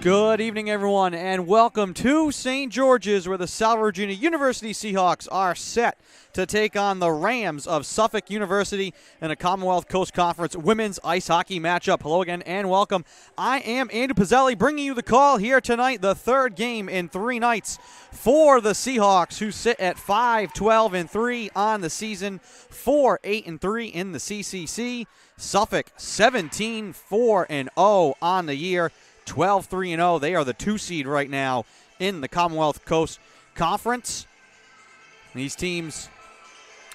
Good evening, everyone, and welcome to St. George's, where the Salve Regina University Seahawks are set to take on the Rams of Suffolk University in a Commonwealth Coast Conference women's ice hockey matchup. Hello again and welcome. I am Andrew Pizzelli bringing you the call here tonight, the third game in 3 nights for the Seahawks, who sit at 5-12-3 on the season, 4-8-3 in the CCC. Suffolk 17-4-0 on the year. 12-3-0. They are the 2 seed right now in the Commonwealth Coast Conference. These teams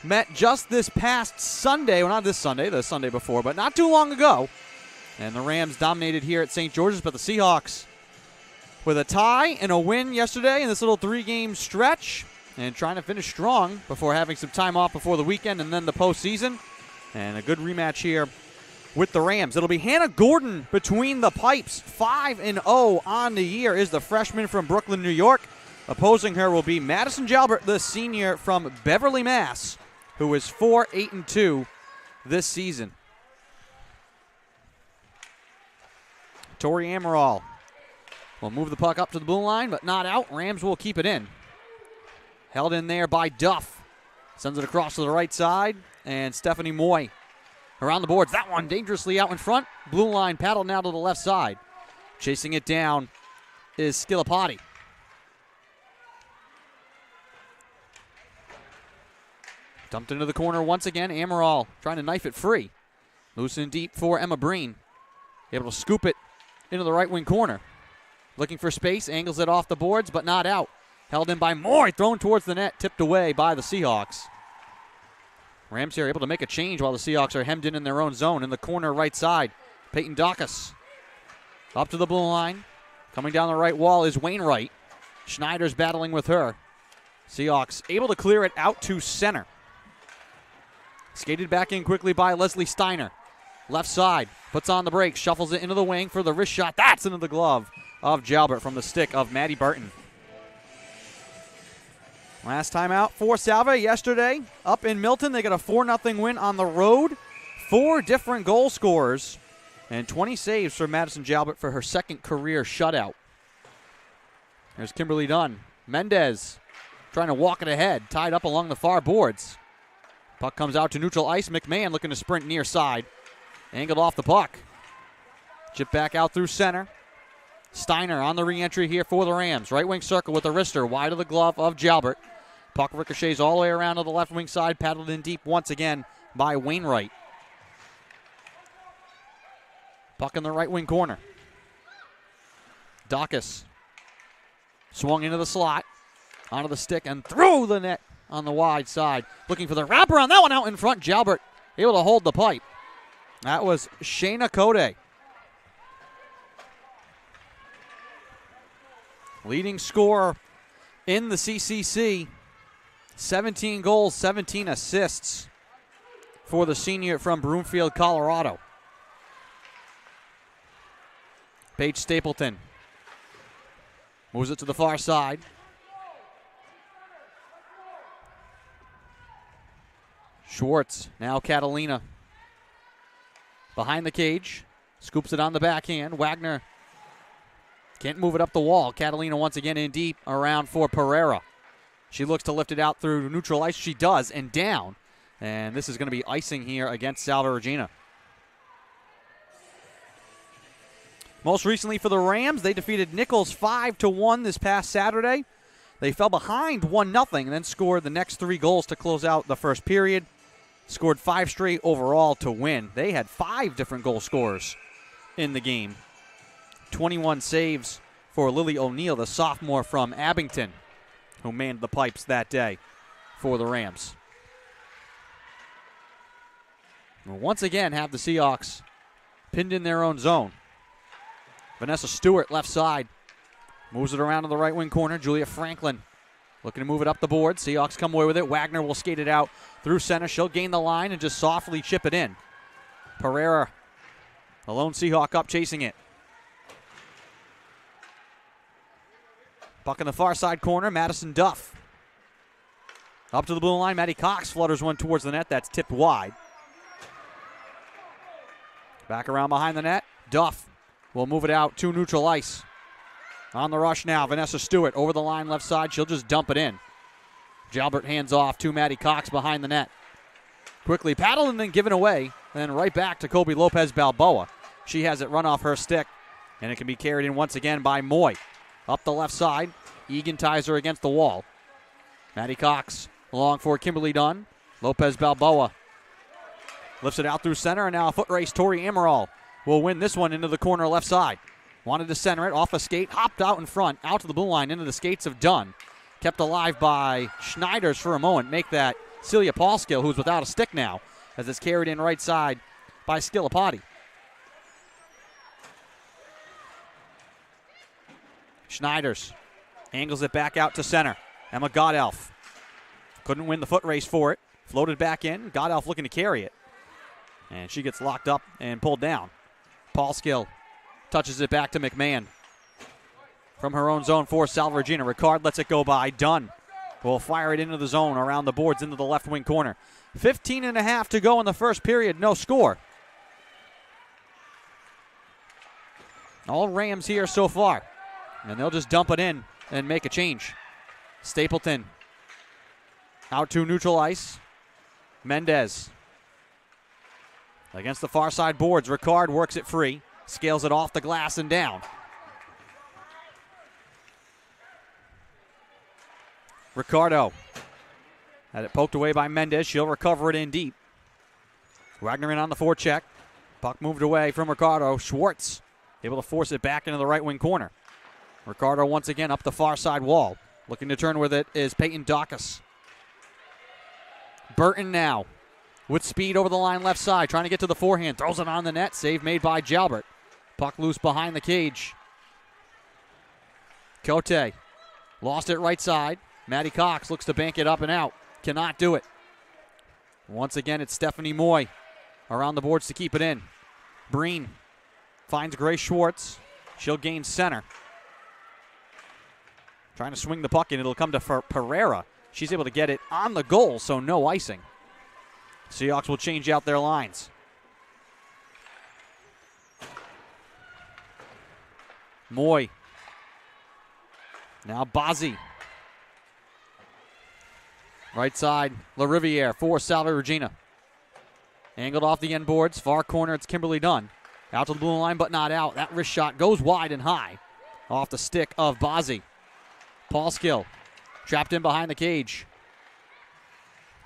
met just this past Sunday. Well, not this Sunday, the Sunday before, but not too long ago. And the Rams dominated here at St. George's, but the Seahawks with a tie and a win yesterday in this little 3-game stretch and trying to finish strong before having some time off before the weekend and then the postseason. And a good rematch here with the Rams. It'll be Hannah Gordon between the pipes. 5-0 on the year is the freshman from Brooklyn, New York. Opposing her will be Madison Jalbert, the senior from Beverly, Mass., who is 4-8-2 this season. Tori Amaral will move the puck up to the blue line, but not out. Rams will keep it in. Held in there by Duff. Sends it across to the right side, and Stephanie Moy around the boards. That one dangerously out in front. Blue line paddled now to the left side. Chasing it down is Skilapati. Dumped into the corner once again. Amaral trying to knife it free. Loose and deep for Emma Breen. Able to scoop it into the right wing corner. Looking for space. Angles it off the boards, but not out. Held in by Moy. Thrown towards the net. Tipped away by the Seahawks. Rams here able to make a change while the Seahawks are hemmed in their own zone in the corner right side. Peyton Dacus up to the blue line. Coming down the right wall is Wainwright. Schneider's battling with her. Seahawks able to clear it out to center. Skated back in quickly by Leslie Steiner. Left side, puts on the brakes, shuffles it into the wing for the wrist shot. That's into the glove of Jalbert from the stick of Maddie Burton. Last time out for Salve yesterday up in Milton. They got a 4-0 win on the road. 4 different goal scorers and 20 saves for Madison Jalbert for her second career shutout. There's Kimberly Dunn. Mendez trying to walk it ahead, tied up along the far boards. Puck comes out to neutral ice. McMahon looking to sprint near side. Angled off the puck. Chip back out through center. Steiner on the re-entry here for the Rams. Right wing circle with a wrister wide of the glove of Jalbert. Puck ricochets all the way around to the left wing side. Paddled in deep once again by Wainwright. Puck in the right wing corner. Dacus swung into the slot. Onto the stick and through the net on the wide side. Looking for the wraparound. That one out in front. Jalbert able to hold the pipe. That was Shayna Code. Leading scorer in the CCC. 17 goals, 17 assists for the senior from Broomfield, Colorado. Paige Stapleton moves it to the far side. Schwartz, now Catalina. Behind the cage, scoops it on the backhand. Wagner can't move it up the wall. Catalina once again in deep around for Pereira. She looks to lift it out through neutral ice. She does, and down. And this is going to be icing here against Salve Regina. Most recently for the Rams, they defeated Nichols 5-1 this past Saturday. They fell behind 1-0 and then scored the next 3 goals to close out the first period. Scored 5 straight overall to win. They had 5 different goal scorers in the game. 21 saves for Lily O'Neill, the sophomore from Abington, who manned the pipes that day for the Rams. We'll once again have the Seahawks pinned in their own zone. Vanessa Stewart, left side, moves it around to the right wing corner. Julia Franklin looking to move it up the board. Seahawks come away with it. Wagner will skate it out through center. She'll gain the line and just softly chip it in. Pereira, the lone Seahawk up, chasing it. Puck in the far side corner, Madison Duff. Up to the blue line, Maddie Cox flutters one towards the net. That's tipped wide. Back around behind the net. Duff will move it out to neutral ice. On the rush now, Vanessa Stewart over the line left side. She'll just dump it in. Jalbert hands off to Maddie Cox behind the net. Quickly paddled and then given away. Then right back to Kobe Lopez-Balboa. She has it run off her stick, and it can be carried in once again by Moy. Up the left side, Egan ties her against the wall. Maddie Cox along for Kimberly Dunn. Lopez-Balboa lifts it out through center, and now a foot race. Tori Amaral will win this one into the corner left side. Wanted to center it off a skate, hopped out in front, out to the blue line, into the skates of Dunn. Kept alive by Schneiders for a moment. Make that Celia Paulskill, who's without a stick now, as it's carried in right side by Skilapati. Schneiders angles it back out to center. Emma Godelf couldn't win the foot race for it. Floated back in. Godelf looking to carry it. And she gets locked up and pulled down. Paulskill touches it back to McMahon. From her own zone for Salve Regina. Ricard lets it go by. Dunn will fire it into the zone around the boards into the left wing corner. 15 and a half to go in the first period. No score. All Rams here so far. And they'll just dump it in and make a change. Stapleton out to neutral ice. Mendez against the far side boards. Ricard works it free. Scales it off the glass and down. Ricardo had it poked away by Mendez. She'll recover it in deep. Wagner in on the forecheck. Puck moved away from Ricardo. Schwartz able to force it back into the right wing corner. Ricardo once again up the far side wall. Looking to turn with it is Peyton Dawkins. Burton now with speed over the line left side. Trying to get to the forehand. Throws it on the net. Save made by Jalbert. Puck loose behind the cage. Cote lost it right side. Maddie Cox looks to bank it up and out. Cannot do it. Once again, it's Stephanie Moy around the boards to keep it in. Breen finds Grace Schwartz. She'll gain center. Trying to swing the puck in. It'll come to Pereira. She's able to get it on the goal, so no icing. Seahawks will change out their lines. Moy. Now Bazzi. Right side, LaRiviere for Salve Regina. Angled off the end boards. Far corner, it's Kimberly Dunn. Out to the blue line, but not out. That wrist shot goes wide and high. Off the stick of Bazzi. Paulskill trapped in behind the cage.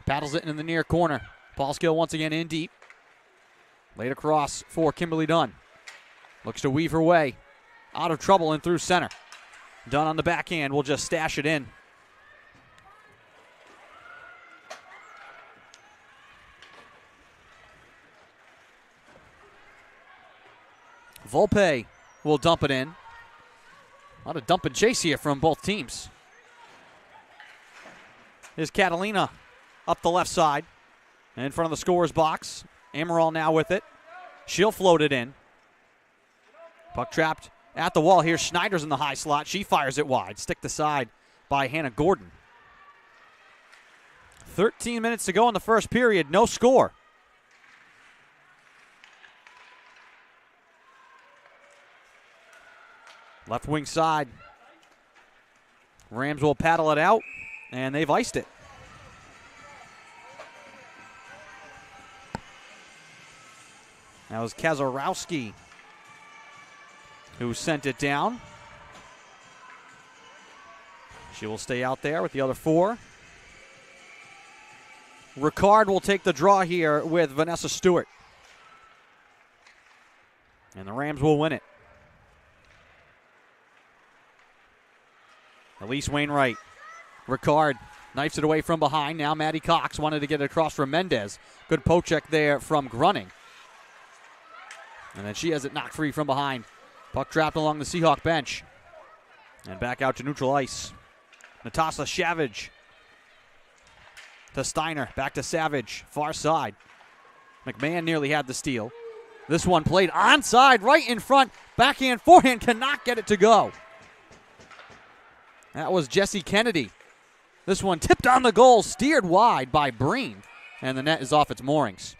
Paddles it in the near corner. Paulskill once again in deep. Laid across for Kimberly Dunn. Looks to weave her way. Out of trouble and through center. Dunn on the backhand will just stash it in. Volpe will dump it in. A lot of dump and chase here from both teams. Here's Catalina up the left side. In front of the scorer's box. Amaral now with it. She'll float it in. Puck trapped at the wall here. Schneider's in the high slot. She fires it wide. Stick to side by Hannah Gordon. 13 minutes to go in the first period. No score. Left wing side. Rams will paddle it out, and they've iced it. That was Kazarowski who sent it down. She will stay out there with the other four. Ricard will take the draw here with Vanessa Stewart. And the Rams will win it. Elise Wainwright. Ricard knifes it away from behind. Now Maddie Cox wanted to get it across from Mendez. Good poke check there from Grunning. And then she has it knocked free from behind. Puck trapped along the Seahawk bench. And back out to neutral ice. Natasha Savage. To Steiner. Back to Savage. Far side. McMahon nearly had the steal. This one played onside right in front. Backhand, forehand, cannot get it to go. That was Jessie Kennedy. This one tipped on the goal, steered wide by Breen, and the net is off its moorings.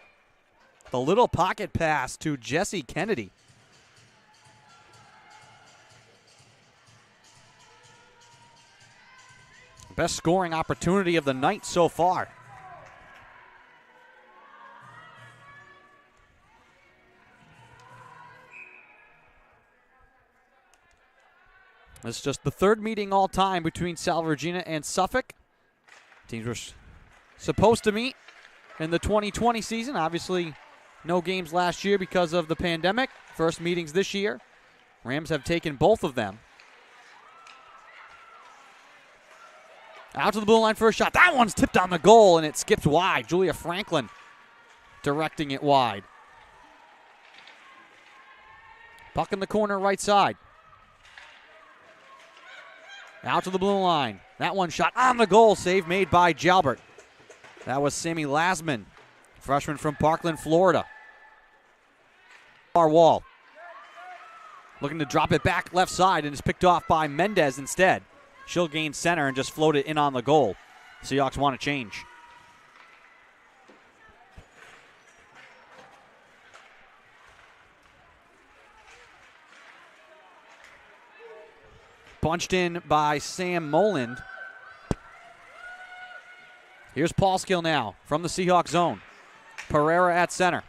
The little pocket pass to Jessie Kennedy. Best scoring opportunity of the night so far. It's just the third meeting all time between Salve Regina and Suffolk. Teams were supposed to meet in the 2020 season. Obviously, no games last year because of the pandemic. First meetings this year. Rams have taken both of them. Out to the blue line for a shot. That one's tipped on the goal, and it skips wide. Julia Franklin directing it wide. Puck in the corner right side. Out to the blue line. That one shot on the goal. Save made by Jalbert. That was Sammy Lasman, freshman from Parkland, Florida. Far wall. Looking to drop it back left side, and is picked off by Mendez instead. She'll gain center and just float it in on the goal. Seahawks want to change. Punched in by Sam Moland. Here's Paulskill now from the Seahawks zone. Pereira at center.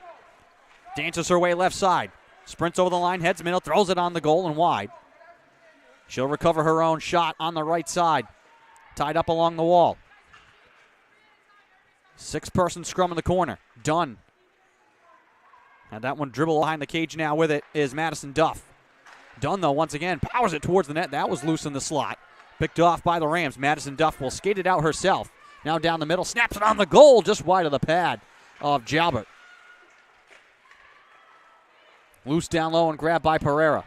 Dances her way left side. Sprints over the line, heads middle, throws it on the goal and wide. She'll recover her own shot on the right side. Tied up along the wall. Six-person scrum in the corner. Dunn. And that one dribble behind the cage now with it is Madison Duff. Dunn, though, once again, powers it towards the net. That was loose in the slot. Picked off by the Rams. Madison Duff will skate it out herself. Now down the middle. Snaps it on the goal just wide of the pad of Jalbert. Loose down low and grabbed by Pereira.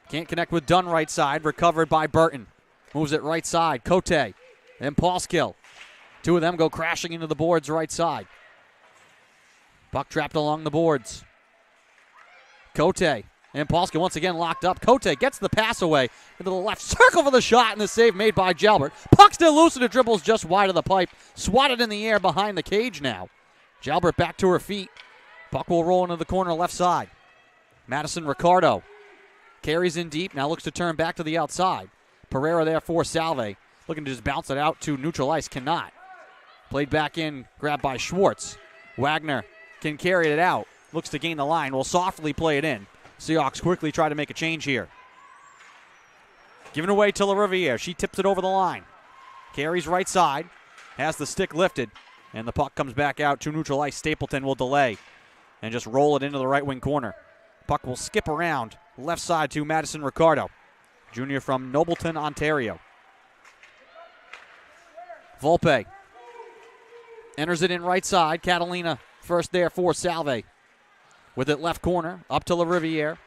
Can't connect with Dunn right side. Recovered by Burton. Moves it right side. Cote. Then Paulskill. Two of them go crashing into the boards right side. Puck trapped along the boards. Cote and Paulskill once again locked up. Cote gets the pass away into the left circle for the shot, and the save made by Jalbert. Puck still loose, and it dribbles just wide of the pipe. Swatted in the air behind the cage now. Jalbert back to her feet. Puck will roll into the corner left side. Madison Ricardo carries in deep, now looks to turn back to the outside. Pereira there for Salve. Looking to just bounce it out to neutral ice, cannot. Played back in, grabbed by Schwartz. Wagner can carry it out. Looks to gain the line, will softly play it in. Seahawks quickly try to make a change here. Giving away to LaRiviere. She tips it over the line. Carries right side. Has the stick lifted. And the puck comes back out to neutral ice. Stapleton will delay and just roll it into the right wing corner. Puck will skip around left side to Madison Ricardo, junior from Nobleton, Ontario. Volpe enters it in right side. Catalina first there for Salve. With it left corner, up to LaRiviere.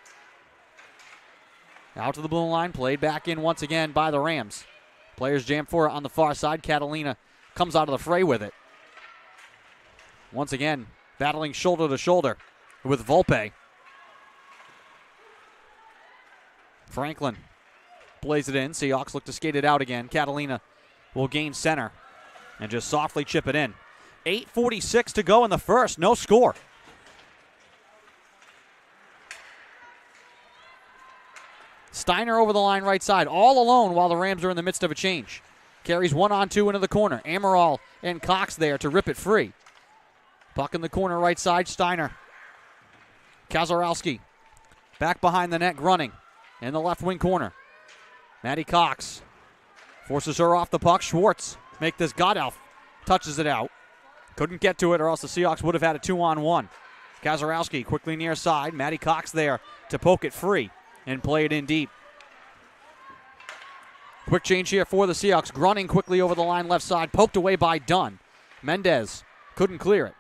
Out to the blue line, played back in once again by the Rams. Players jam for it on the far side. Catalina comes out of the fray with it. Once again, battling shoulder to shoulder with Volpe. Franklin plays it in. Seahawks look to skate it out again. Catalina will gain center and just softly chip it in. 8:46 to go in the first. No score. Steiner over the line right side, all alone while the Rams are in the midst of a change. Carries 1-on-2 into the corner. Amaral and Cox there to rip it free. Puck in the corner right side, Steiner. Kazarowski back behind the net, Grunning in the left wing corner. Maddie Cox forces her off the puck. Schwartz make this Godelf. Touches it out. Couldn't get to it or else the Seahawks would have had a 2-on-1. Kazarowski quickly near side. Maddie Cox there to poke it free and play it in deep. Quick change here for the Seahawks. Grunning quickly over the line left side. Poked away by Dunn. Mendez couldn't clear it.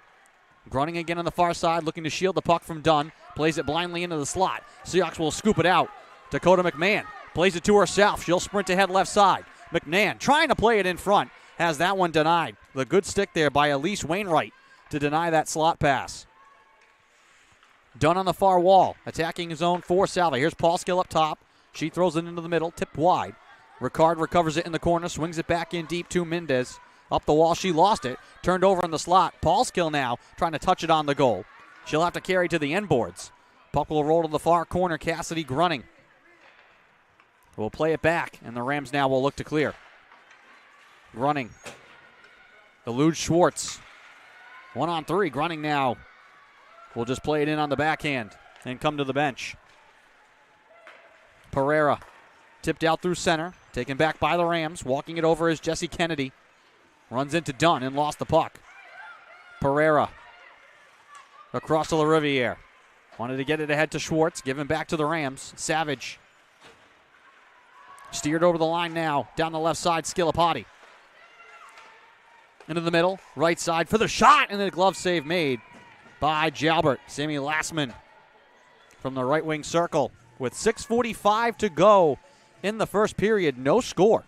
Grunning again on the far side, looking to shield the puck from Dunn. Plays it blindly into the slot. Seahawks will scoop it out. Dakota McMahon plays it to herself. She'll sprint ahead left side. McMahon trying to play it in front. Has that one denied. The good stick there by Elise Wainwright to deny that slot pass. Dunn on the far wall, attacking his own for Salve. Here's Paulskill up top. She throws it into the middle, tipped wide. Ricard recovers it in the corner, swings it back in deep to Mendez. Up the wall, she lost it. Turned over in the slot. Paulskill now trying to touch it on the goal. She'll have to carry to the end boards. Puck will roll to the far corner. Cassidy Grunning. will play it back, and the Rams now will look to clear. Grunning. Eludes Schwartz. 1-on-3. Grunning now will just play it in on the backhand and come to the bench. Pereira tipped out through center. Taken back by the Rams. Walking it over is Jesse Kennedy. Runs into Dunn and lost the puck. Pereira across to LaRiviere. Wanted to get it ahead to Schwartz. Given back to the Rams. Savage. Steered over the line now. Down the left side, Skilapati. Into the middle. Right side for the shot. And then a glove save made by Jalbert. Sammy Lassman from the right wing circle. With 6:45 to go in the first period. No score.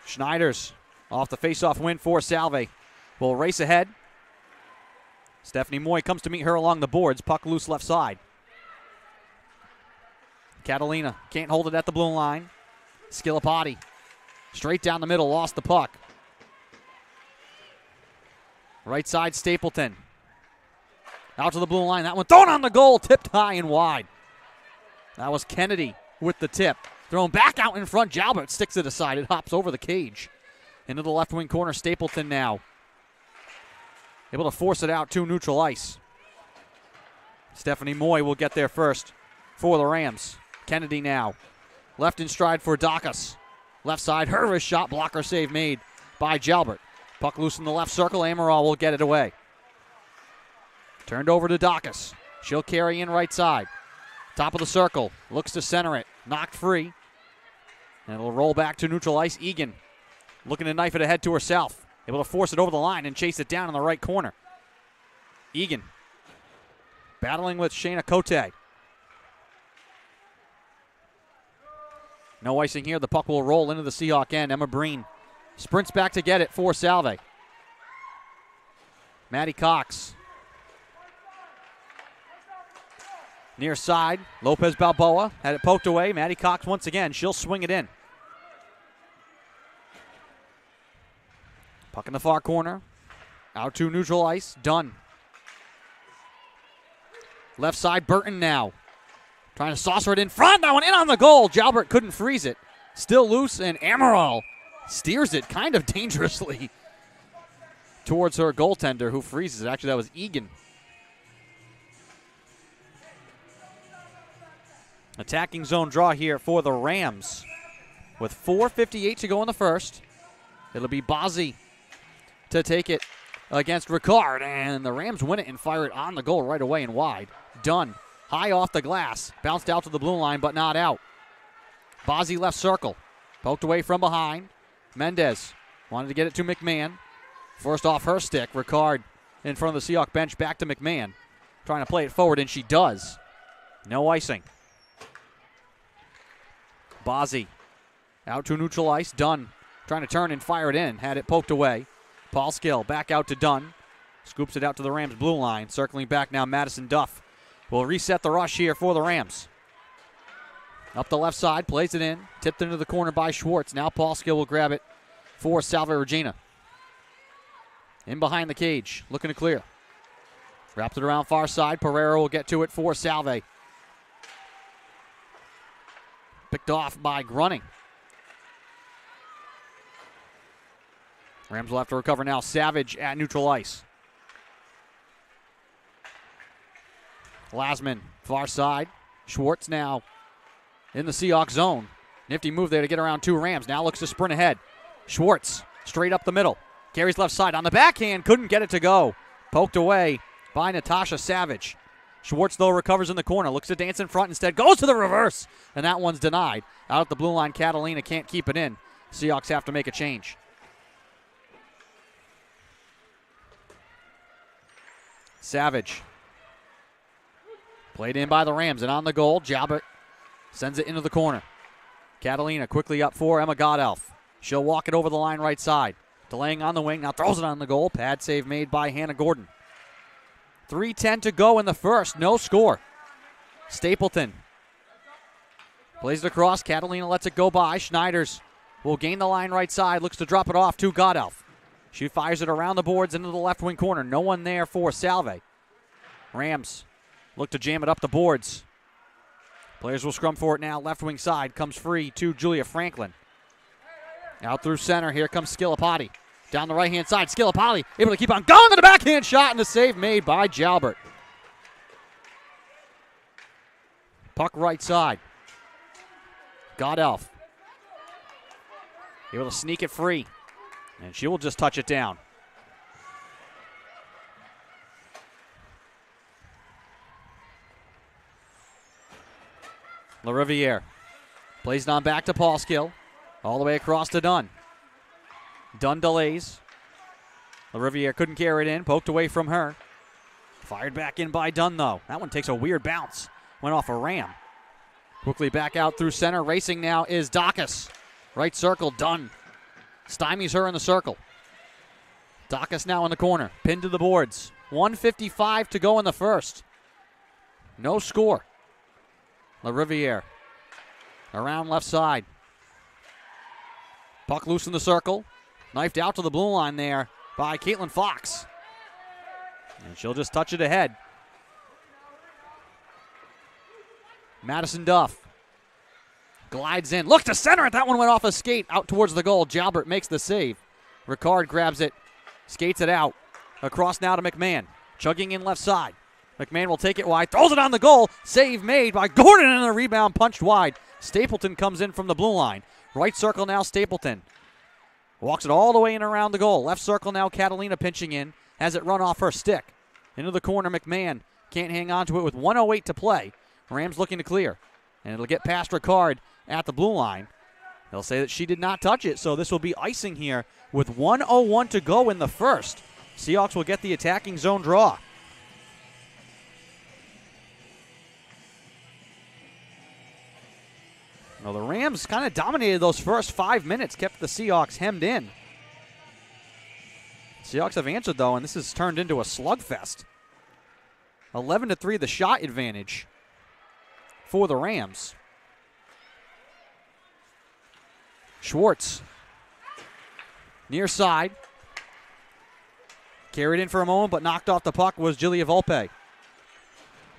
Schneiders off the faceoff win for Salve. Will race ahead. Stephanie Moy comes to meet her along the boards. Puck loose left side. Catalina can't hold it at the blue line. Skilapati straight down the middle, lost the puck. Right side, Stapleton. Out to the blue line. That one thrown on the goal, tipped high and wide. That was Kennedy with the tip. Thrown back out in front. Jalbert sticks it aside. It hops over the cage. Into the left wing corner. Stapleton now able to force it out to neutral ice. Stephanie Moy will get there first for the Rams. Kennedy now. Left in stride for Dacus. Left side. Her wrist shot. Blocker save made by Jalbert. Puck loose in the left circle. Amaral will get it away. Turned over to Dacus. She'll carry in right side. Top of the circle. Looks to center it. Knocked free. And it'll roll back to neutral ice. Egan looking to knife it ahead to herself. Able to force it over the line and chase it down in the right corner. Egan battling with Shayna Cote. No icing here. The puck will roll into the Seahawk end. Emma Breen sprints back to get it for Salve. Maddie Cox. Near side. Lopez Balboa had it poked away. Maddie Cox once again. She'll swing it in. Puck in the far corner. Out to neutral ice. Dunn. Left side, Burton now. Trying to saucer it in front. That one in on the goal. Jalbert couldn't freeze it. Still loose, and Amaral steers it kind of dangerously towards her goaltender, who freezes it. Actually, that was Egan. Attacking zone draw here for the Rams. With 4:58 to go in the first. It'll be Bazzi to take it against Ricard, and the Rams win it and fire it on the goal right away and wide. Dunn, high off the glass, bounced out to the blue line, but not out. Bazzi left circle, poked away from behind. Mendez wanted to get it to McMahon. First off her stick, Ricard in front of the Seahawk bench, back to McMahon. Trying to play it forward, and she does. No icing. Bazzi out to neutral ice. Dunn trying to turn and fire it in. Had it poked away. Paul Skill back out to Dunn. Scoops it out to the Rams blue line. Circling back now, Madison Duff will reset the rush here for the Rams. Up the left side, plays it in. Tipped into the corner by Schwartz. Now Paul Skill will grab it for Salve Regina. In behind the cage, looking to clear. Wraps it around far side. Pereira will get to it for Salve. Picked off by Grunning. Rams will have to recover now. Savage at neutral ice. Lasman, far side. Schwartz now in the Seahawks zone. Nifty move there to get around two Rams. Now looks to sprint ahead. Schwartz straight up the middle. Carries left side on the backhand. Couldn't get it to go. Poked away by Natasha Savage. Schwartz, though, recovers in the corner. Looks to dance in front instead. Goes to the reverse. And that one's denied. Out at the blue line, Catalina can't keep it in. Seahawks have to make a change. Savage. Played in by the Rams and on the goal. Jalbert sends it into the corner. Catalina quickly up for Emma Godelf. She'll walk it over the line right side. Delaying on the wing. Now throws it on the goal. Pad save made by Hannah Gordon. 3:10 to go in the first. No score. Stapleton plays it across. Catalina lets it go by. Schneiders will gain the line right side. Looks to drop it off to Godelf. She fires it around the boards into the left wing corner. No one there for Salve. Rams look to jam it up the boards. Players will scrum for it now. Left wing side comes free to Julia Franklin. Out through center. Here comes Skilapati. Down the right-hand side. Skilapati able to keep on going to the backhand shot, and the save made by Jalbert. Puck right side. Godelf able to sneak it free, and she will just touch it down. LaRiviere plays it on back to Paulskill. All the way across to Dunn. Dunn delays. LaRiviere couldn't carry it in. Poked away from her. Fired back in by Dunn, though. That one takes a weird bounce. Went off a ram. Quickly back out through center. Racing now is Dacus. Right circle, Dunn. Stymies her in the circle. Dacus now in the corner. Pinned to the boards. 1:55 to go in the first. No score. LaRiviere around left side. Puck loose in the circle. Knifed out to the blue line there by Caitlin Fox. And she'll just touch it ahead. Madison Duff glides in. Look to center it. That one went off a skate out towards the goal. Jalbert makes the save. Ricard grabs it. Skates it out. Across now to McMahon. Chugging in left side. McMahon will take it wide. Throws it on the goal. Save made by Gordon, and a rebound punched wide. Stapleton comes in from the blue line. Right circle now Stapleton. Walks it all the way in around the goal. Left circle now Catalina pinching in. Has it run off her stick. Into the corner, McMahon can't hang on to it with 1:08 to play. Rams looking to clear. And it'll get past Ricard at the blue line. They'll say that she did not touch it, so this will be icing here with 1:01 to go in the first. Seahawks will get the attacking zone draw. Well, the Rams kind of dominated those first 5 minutes, kept the Seahawks hemmed in. Seahawks have answered, though, and this has turned into a slugfest. 11-3, the shot advantage for the Rams. Schwartz, near side. Carried in for a moment, but knocked off the puck was Gilia Volpe.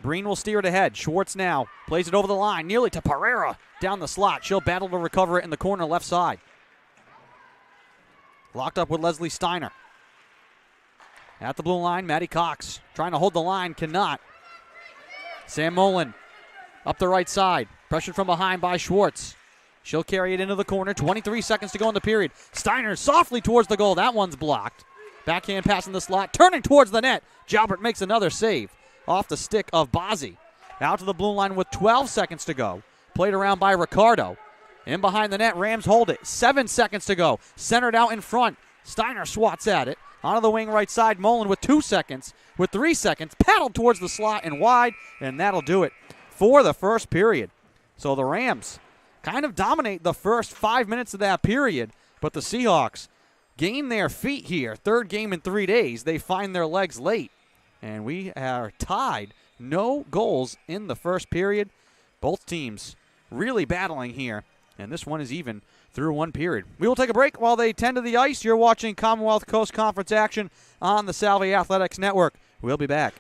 Breen will steer it ahead. Schwartz now plays it over the line, nearly to Pereira down the slot. She'll battle to recover it in the corner left side. Locked up with Leslie Steiner. At the blue line, Maddie Cox trying to hold the line, cannot. Sam Mullen up the right side. Pressured from behind by Schwartz. She'll carry it into the corner. 23 seconds to go in the period. Steiner softly towards the goal. That one's blocked. Backhand pass in the slot. Turning towards the net. Jalbert makes another save off the stick of Bazzi. Out to the blue line with 12 seconds to go. Played around by Ricardo. In behind the net, Rams hold it. 7 seconds to go. Centered out in front. Steiner swats at it. Onto the wing right side, Mullen with 2 seconds. With 3 seconds, paddled towards the slot and wide, and that'll do it for the first period. So the Rams kind of dominate the first 5 minutes of that period, but the Seahawks gain their feet here. Third game in 3 days. They find their legs late, and we are tied. No goals in the first period. Both teams really battling here, and this one is even through one period. We will take a break while they tend to the ice. You're watching Commonwealth Coast Conference action on the Salve Athletics Network. We'll be back.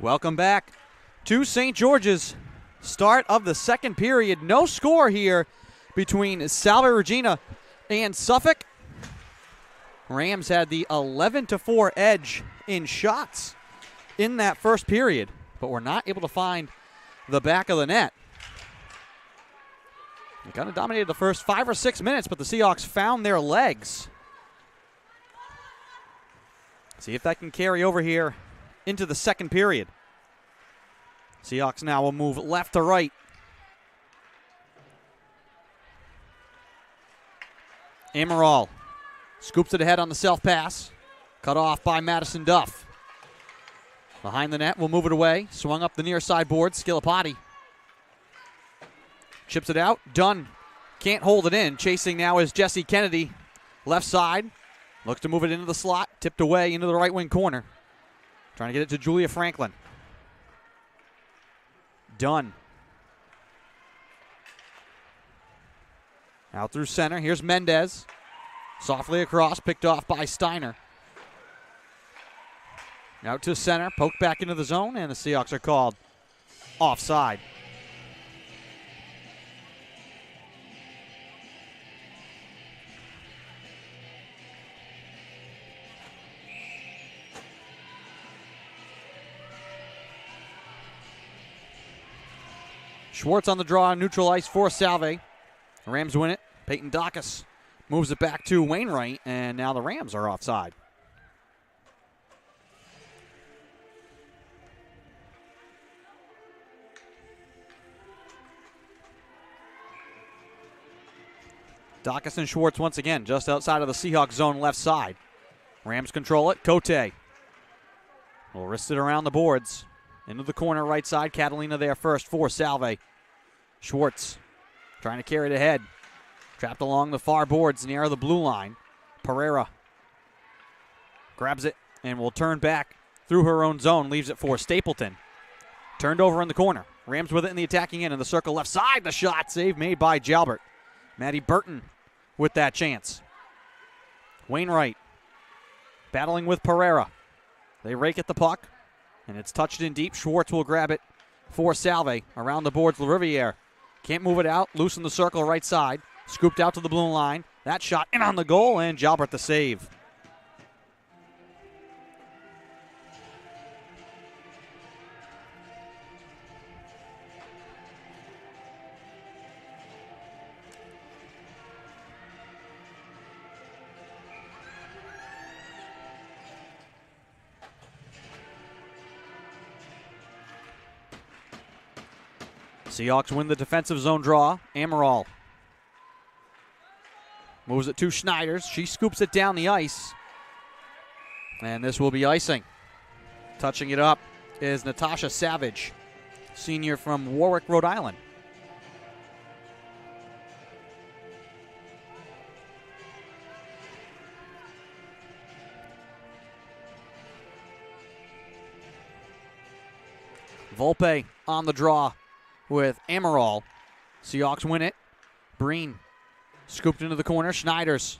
Welcome back to St. George's. Start of the second period. No score here between Salve Regina and Suffolk. Rams had the 11-4 edge in shots in that first period, but were not able to find the back of the net. They kind of dominated the first 5 or 6 minutes, but the Seahawks found their legs. See if that can carry over here into the second period. Seahawks now will move left to right. Amaral scoops it ahead on the self-pass. Cut off by Madison Duff. Behind the net, will move it away. Swung up the near side board, Skilapati. Chips it out, Dunn can't hold it in. Chasing now is Jesse Kennedy. Left side, looks to move it into the slot. Tipped away into the right wing corner. Trying to get it to Julia Franklin. Dunn. Out through center. Here's Mendez. Softly across, picked off by Steiner. Out to center, poked back into the zone, and the Seahawks are called offside. Schwartz on the draw, neutral ice for Salve. The Rams win it. Peyton Dacus moves it back to Wainwright, and now the Rams are offside. Dacus and Schwartz once again just outside of the Seahawks zone left side. Rams control it. Cote will wrist it around the boards. Into the corner right side. Catalina there first for Salve. Schwartz trying to carry it ahead. Trapped along the far boards near the blue line. Pereira grabs it and will turn back through her own zone. Leaves it for Stapleton. Turned over in the corner. Rams with it in the attacking end in the circle left side. The shot save made by Jalbert. Maddie Burton with that chance. Wainwright battling with Pereira. They rake at the puck, and it's touched in deep. Schwartz will grab it for Salve. Around the boards, LaRiviere can't move it out. Loose in the circle right side. Scooped out to the blue line. That shot in on the goal, and Jalbert the save. Seahawks win the defensive zone draw. Amaral moves it to Schneiders. She scoops it down the ice. And this will be icing. Touching it up is Natasha Savage, senior from Warwick, Rhode Island. Volpe on the draw with Amaral. Seahawks win it. Breen scooped into the corner. Schneiders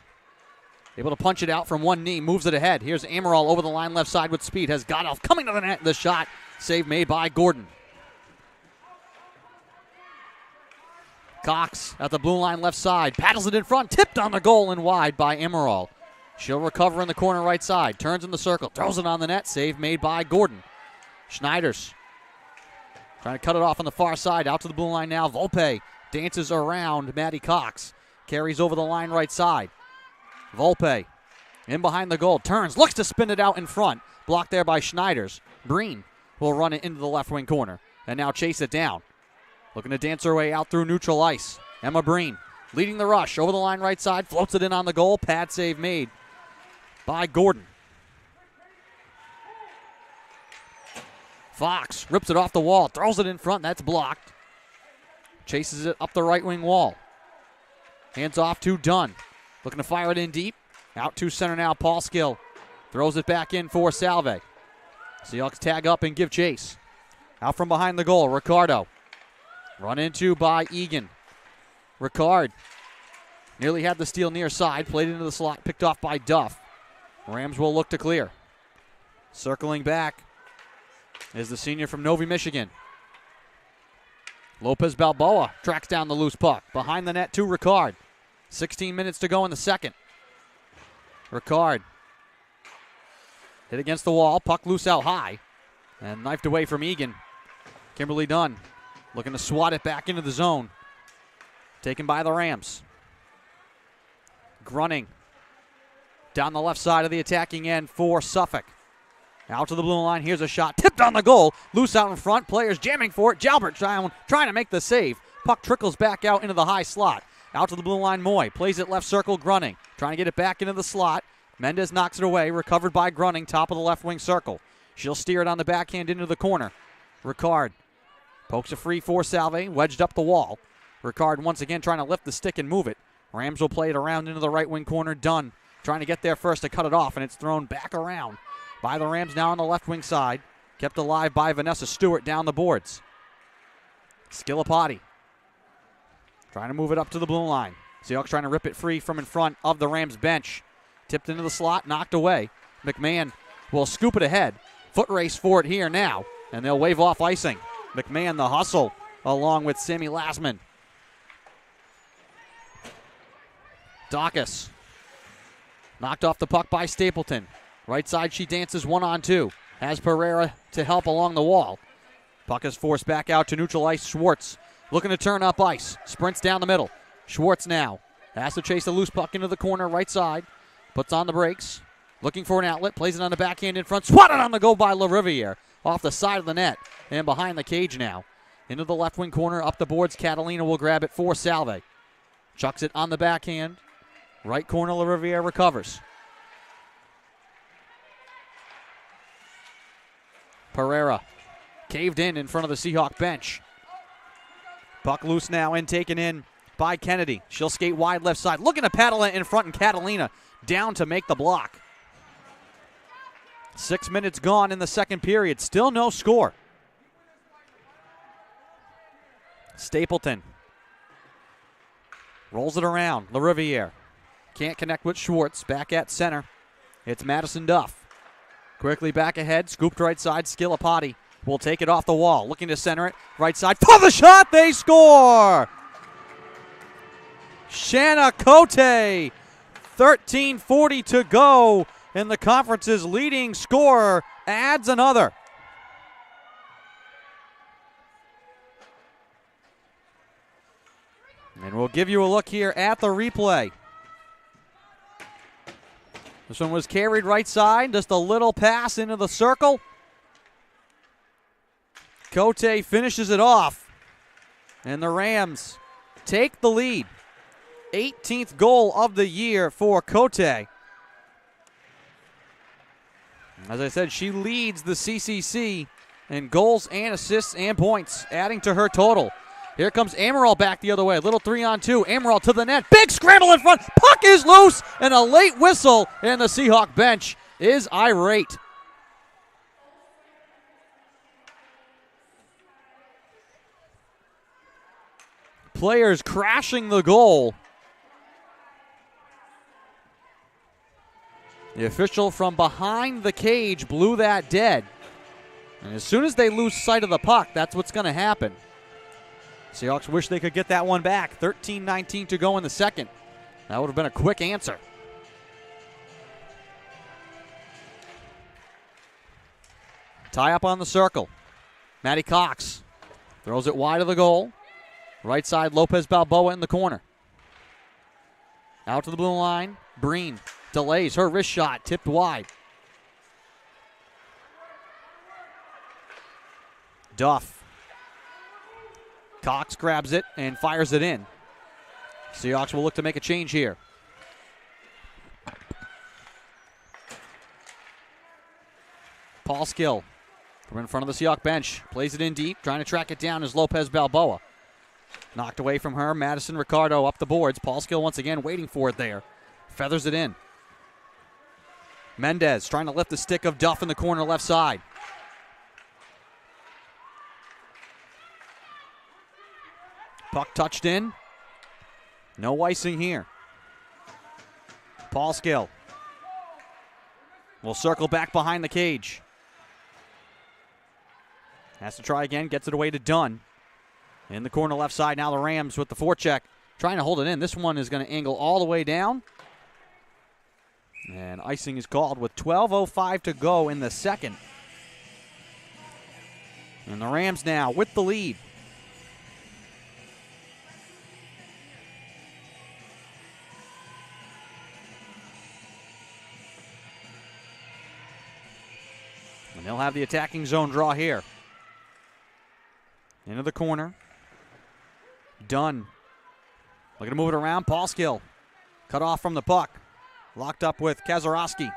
able to punch it out from one knee. Moves it ahead. Here's Amaral over the line left side with speed. Has Godoff coming to the net. The shot. Save made by Gordon. Cox at the blue line left side. Paddles it in front. Tipped on the goal and wide by Amaral. She'll recover in the corner right side. Turns in the circle. Throws it on the net. Save made by Gordon. Schneiders trying to cut it off on the far side. Out to the blue line now. Volpe dances around Maddie Cox. Carries over the line right side. Volpe in behind the goal. Turns. Looks to spin it out in front. Blocked there by Schneiders. Breen will run it into the left wing corner. And now chase it down. Looking to dance her way out through neutral ice. Emma Breen leading the rush. Over the line right side. Floats it in on the goal. Pad save made by Gordon. Fox rips it off the wall, throws it in front, that's blocked. Chases it up the right wing wall. Hands off to Dunn. Looking to fire it in deep. Out to center now, Paul Skill. Throws it back in for Salve. Seahawks tag up and give chase. Out from behind the goal, Ricardo. Run into by Egan. Ricard nearly had the steal near side, played into the slot, picked off by Duff. Rams will look to clear. Circling back is the senior from Novi, Michigan. Lopez Balboa tracks down the loose puck. Behind the net to Ricard. 16 minutes to go in the second. Ricard hit against the wall. Puck loose out high. And knifed away from Egan. Kimberly Dunn looking to swat it back into the zone. Taken by the Rams. Grunning down the left side of the attacking end for Suffolk. Out to the blue line. Here's a shot. Tipped on the goal. Loose out in front. Players jamming for it. Jalbert trying to make the save. Puck trickles back out into the high slot. Out to the blue line. Moy plays it left circle. Grunning trying to get it back into the slot. Mendez knocks it away. Recovered by Grunning. Top of the left wing circle. She'll steer it on the backhand into the corner. Ricard pokes a free for Salve. Wedged up the wall. Ricard once again trying to lift the stick and move it. Rams will play it around into the right wing corner. Dunn trying to get there first to cut it off, and it's thrown back around by the Rams now on the left wing side. Kept alive by Vanessa Stewart down the boards. Skilapati trying to move it up to the blue line. Seahawks trying to rip it free from in front of the Rams bench. Tipped into the slot, knocked away. McMahon will scoop it ahead. Foot race for it here now, and they'll wave off icing. McMahon the hustle along with Sammy Lassman. Dacus knocked off the puck by Stapleton. Right side she dances 1-on-2. Has Pereira to help along the wall. Puck is forced back out to neutral ice. Schwartz looking to turn up ice. Sprints down the middle. Schwartz now has to chase the loose puck into the corner right side. Puts on the brakes. Looking for an outlet. Plays it on the backhand in front. Swatted on the go by LaRiviere. Off the side of the net and behind the cage now. Into the left wing corner. Up the boards. Catalina will grab it for Salve. Chucks it on the backhand. Right corner. LaRiviere recovers. Pereira caved in front of the Seahawk bench. Puck loose now and taken in by Kennedy. She'll skate wide left side. Looking to paddle it in front, and Catalina down to make the block. 6 minutes gone in the second period. Still no score. Stapleton rolls it around. LaRiviere can't connect with Schwartz. Back at center. It's Madison Duff. Quickly back ahead. Scooped right side. Skilapati will take it off the wall. Looking to center it. Right side. For the shot. They score. Shanna Cote. 13:40 to go. And the conference's leading scorer adds another. And we'll give you a look here at the replay. This one was carried right side. Just a little pass into the circle. Cote finishes it off. And the Rams take the lead. 18th goal of the year for Cote. As I said, she leads the CCC in goals and assists and points, adding to her total. Here comes Amaral back the other way. Little 3-on-2. Amaral to the net. Big scramble in front. Puck is loose. And a late whistle. And the Seahawk bench is irate. Players crashing the goal. The official from behind the cage blew that dead. And as soon as they lose sight of the puck, that's what's going to happen. Seahawks wish they could get that one back. 13:19 to go in the second. That would have been a quick answer. Tie up on the circle. Maddie Cox throws it wide of the goal. Right side, Lopez Balboa in the corner. Out to the blue line. Breen delays her wrist shot, tipped wide. Duff. Cox grabs it and fires it in. Seahawks will look to make a change here. Paul Skill from in front of the Seahawk bench. Plays it in deep, trying to track it down is Lopez Balboa. Knocked away from her. Madison Ricardo up the boards. Paul Skill once again waiting for it there. Feathers it in. Mendez trying to lift the stick of Duff in the corner left side. Puck touched in. No icing here. Paul Skill will circle back behind the cage. Has to try again. Gets it away to Dunn. In the corner left side, now the Rams with the forecheck. Trying to hold it in. This one is going to angle all the way down. And icing is called with 12:05 to go in the second. And the Rams now with the lead. And they'll have the attacking zone draw here. Into the corner. Dunn. Looking to move it around. Paul Skill. Cut off from the puck. Locked up with Kazarowski.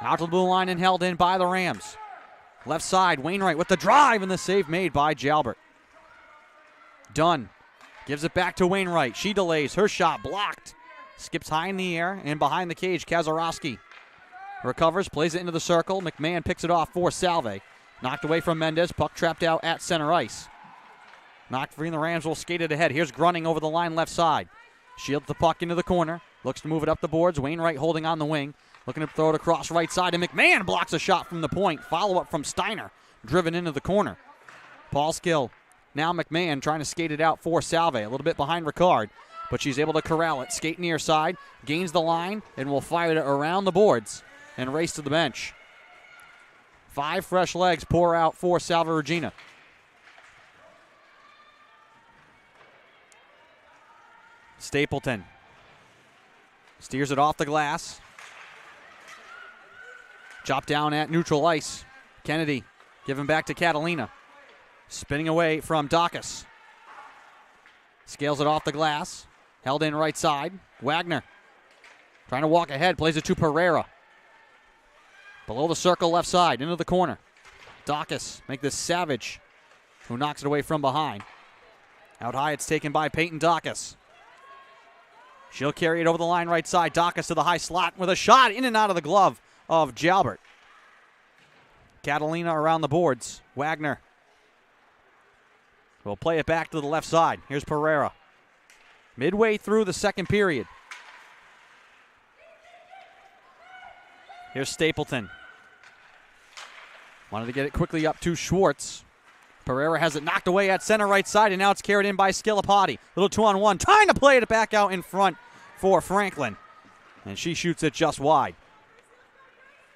Out to the blue line and held in by the Rams. Left side, Wainwright with the drive and the save made by Jalbert. Dunn gives it back to Wainwright. She delays. Her shot blocked. Skips high in the air and behind the cage, Kazarowski. recovers, plays it into the circle. McMahon picks it off for Salve. Knocked away from Mendez. Puck trapped out at center ice. Knocked free, and the Rams will skate it ahead. Here's Grunning over the line left side. Shields the puck into the corner. Looks to move it up the boards. Wainwright holding on the wing. Looking to throw it across right side, and McMahon blocks a shot from the point. Follow-up from Steiner. Driven into the corner. Paul Skill. Now McMahon trying to skate it out for Salve. A little bit behind Ricard, but she's able to corral it. Skate near side. Gains the line, and will fire it around the boards and race to the bench. 5 fresh legs pour out for Salve Regina. Stapleton steers it off the glass. Chopped down at neutral ice. Kennedy giving back to Catalina. Spinning away from Dacus. Scales it off the glass. Held in right side. Wagner trying to walk ahead. Plays it to Pereira. Below the circle left side. Into the corner. Dacus make this Savage, who knocks it away from behind. Out high, it's taken by Peyton Dacus. She'll carry it over the line right side. Dacus to the high slot with a shot in and out of the glove of Jalbert. Catalina around the boards. Wagner will play it back to the left side. Here's Pereira. Midway through the second period. Here's Stapleton. Wanted to get it quickly up to Schwartz. Pereira has it knocked away at center right side, and now it's carried in by Skilapati. Little 2-on-1, trying to play it back out in front for Franklin. And she shoots it just wide.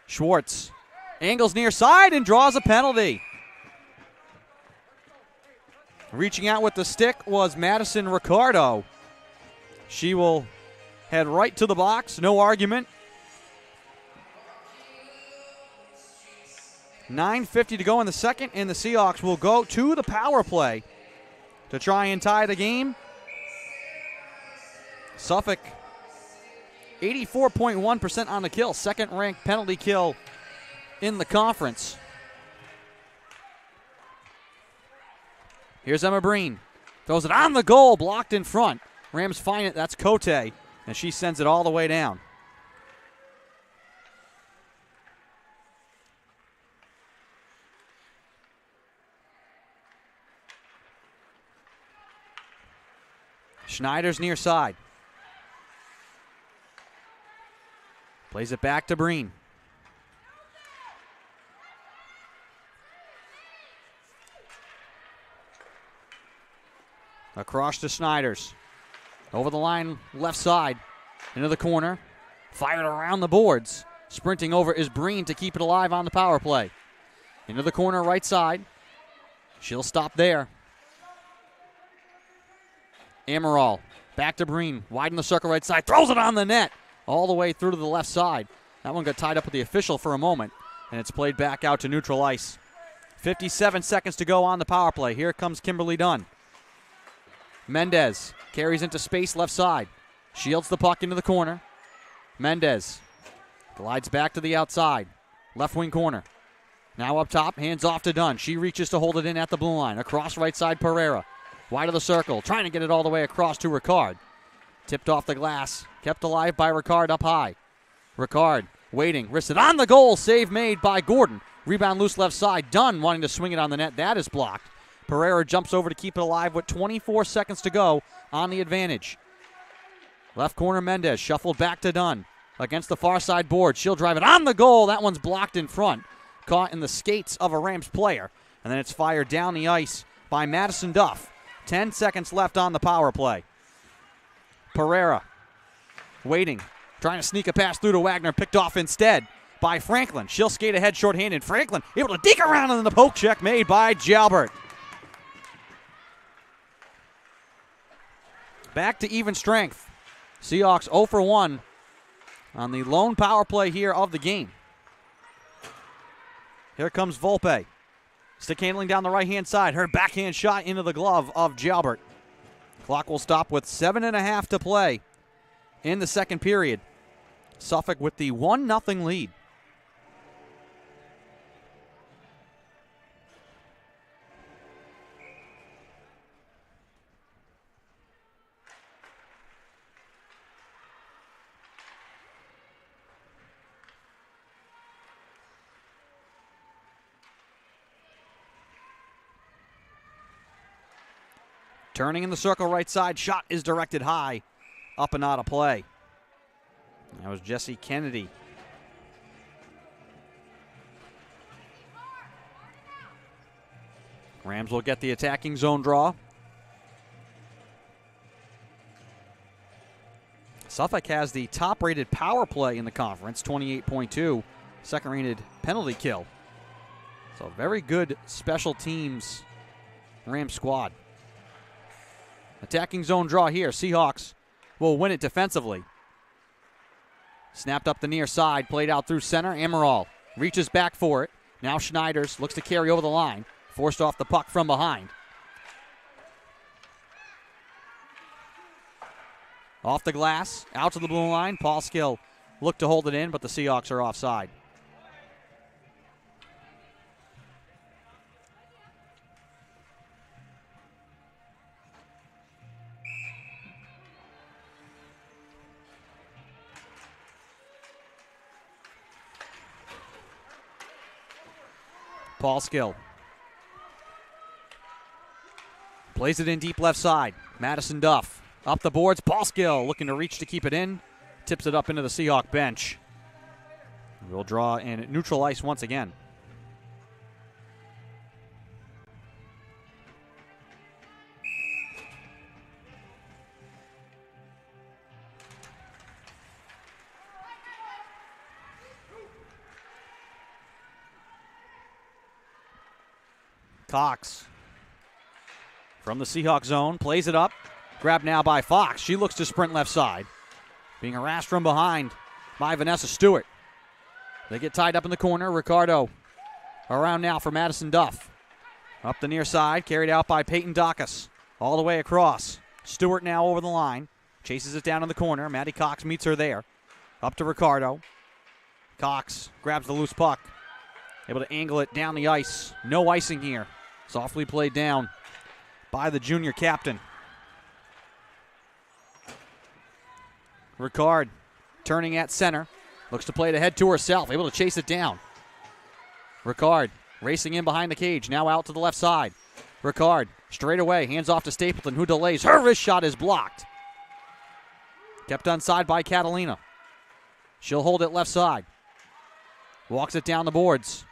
Schwartz angles near side and draws a penalty. Reaching out with the stick was Madison Ricardo. She will head right to the box, no argument. 9:50 to go in the second, and the Seahawks will go to the power play to try and tie the game. Suffolk, 84.1% on the kill, second-ranked penalty kill in the conference. Here's Emma Breen. Throws it on the goal, blocked in front. Rams find it, that's Cote, and she sends it all the way down. Schneider's near side. Plays it back to Breen. Across to Schneider's. Over the line, left side. Into the corner. Fired around the boards. Sprinting over is Breen to keep it alive on the power play. Into the corner, right side. She'll stop there. Amaral, back to Breen, wide in the circle right side, throws it on the net, all the way through to the left side. That one got tied up with the official for a moment, and it's played back out to neutral ice. 57 seconds to go on the power play. Here comes Kimberly Dunn. Mendez carries into space left side, shields the puck into the corner. Mendez glides back to the outside, left wing corner. Now up top, hands off to Dunn. She reaches to hold it in at the blue line. Across right side, Pereira. Wide of the circle, trying to get it all the way across to Ricard. Tipped off the glass, kept alive by Ricard up high. Ricard waiting, wristed on the goal, save made by Gordon. Rebound loose left side, Dunn wanting to swing it on the net, that is blocked. Pereira jumps over to keep it alive with 24 seconds to go on the advantage. Left corner Mendez, shuffled back to Dunn. Against the far side board, she'll drive it on the goal, that one's blocked in front. Caught in the skates of a Rams player, and then it's fired down the ice by Madison Duff. 10 seconds left on the power play. Pereira waiting, trying to sneak a pass through to Wagner, picked off instead by Franklin. She'll skate ahead shorthanded. Franklin able to deke around, and then the poke check made by Jalbert. Back to even strength. Seahawks 0 for 1 on the lone power play here of the game. Here comes Volpe. Stick handling down the right-hand side. Her backhand shot into the glove of Jalbert. Clock will stop with 7.5 to play in the second period. Suffolk with the 1-0 lead. Turning in the circle right side. Shot is directed high. Up and out of play. That was Jesse Kennedy. Rams will get the attacking zone draw. Suffolk has the top-rated power play in the conference, 28.2. Second-rated penalty kill. So very good special teams Rams squad. Attacking zone draw here. Seahawks will win it defensively. Snapped up the near side, played out through center. Amaral reaches back for it. Now Schneiders looks to carry over the line. Forced off the puck from behind. Off the glass, out to the blue line. Paul Skill looked to hold it in, but the Seahawks are offside. Paul Skill plays it in deep left side. Madison Duff up the boards. Paul Skill looking to reach to keep it in. Tips it up into the Seahawk bench. We'll draw in neutral ice once again. Cox from the Seahawk zone, plays it up. Grabbed now by Fox. She looks to sprint left side. Being harassed from behind by Vanessa Stewart. They get tied up in the corner. Ricardo around now for Madison Duff. Up the near side, carried out by Peyton Dacus. All the way across. Stewart now over the line. Chases it down in the corner. Maddie Cox meets her there. Up to Ricardo. Cox grabs the loose puck. Able to angle it down the ice. No icing here. Softly played down by the junior captain. Ricard turning at center. Looks to play it ahead to herself. Able to chase it down. Ricard racing in behind the cage. Now out to the left side. Ricard straight away. Hands off to Stapleton, who delays. Her wrist shot is blocked. Kept onside by Catalina. She'll hold it left side. Walks it down the boards.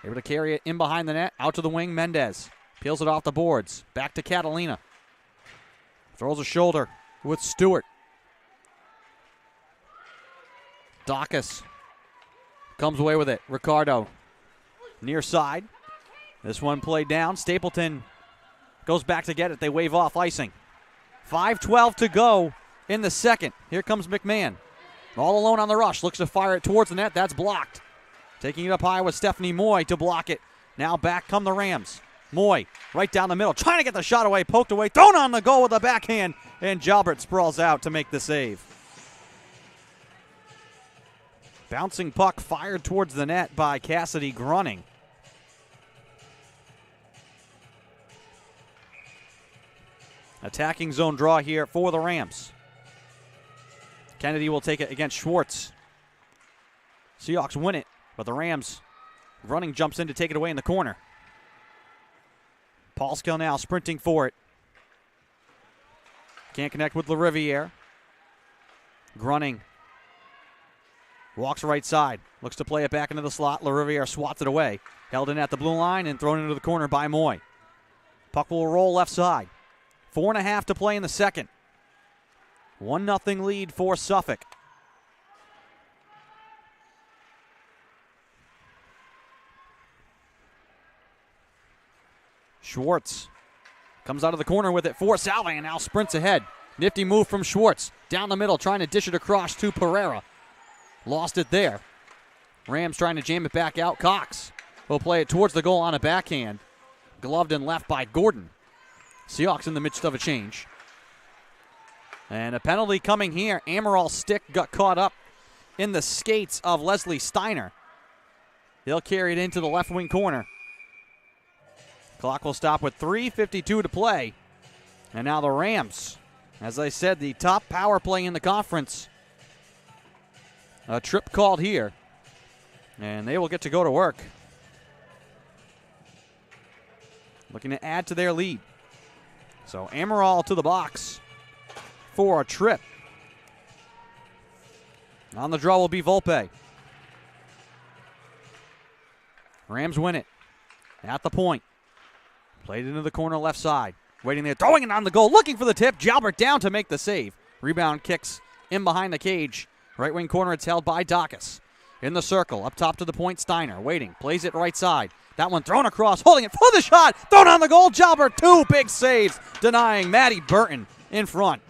Able to carry it in behind the net. Out to the wing, Mendez. Peels it off the boards. Back to Catalina. Throws a shoulder with Stewart. Dacus comes away with it. Ricardo near side. This one played down. Stapleton goes back to get it. They wave off icing. 5:12 to go in the second. Here comes McMahon. All alone on the rush. Looks to fire it towards the net. That's blocked. Taking it up high with Stephanie Moy to block it. Now back come the Rams. Moy right down the middle. Trying to get the shot away. Poked away. Thrown on the goal with a backhand. And Jalbert sprawls out to make the save. Bouncing puck fired towards the net by Cassidy Grunning. Attacking zone draw here for the Rams. Kennedy will take it against Schwartz. Seahawks win it, but the Rams running jumps in to take it away in the corner. Paul Skill now sprinting for it. Can't connect with LaRiviere. Grunning walks right side. Looks to play it back into the slot. LaRiviere swats it away. Held in at the blue line and thrown into the corner by Moy. Puck will roll left side. 4.5 to play in the second. 1-0 lead for Suffolk. Schwartz comes out of the corner with it for Salve and now sprints ahead. Nifty move from Schwartz. Down the middle, trying to dish it across to Pereira. Lost it there. Rams trying to jam it back out. Cox will play it towards the goal on a backhand. Gloved and left by Gordon. Seahawks in the midst of a change. And a penalty coming here. Amaral's stick got caught up in the skates of Leslie Steiner. He'll carry it into the left wing corner. Clock will stop with 3:52 to play. And now the Rams, as I said, the top power play in the conference. A trip called here. And they will get to go to work. Looking to add to their lead. So Amaral to the box for a trip. On the draw will be Volpe. Rams win it. At the point. Played into the corner left side. Waiting there, throwing it on the goal, looking for the tip. Jalbert down to make the save. Rebound kicks in behind the cage. Right wing corner, it's held by Dacus. In the circle, up top to the point, Steiner. Waiting, plays it right side. That one thrown across, holding it for the shot. Thrown on the goal, Jalbert, 2 big saves. Denying Matty Burton in front.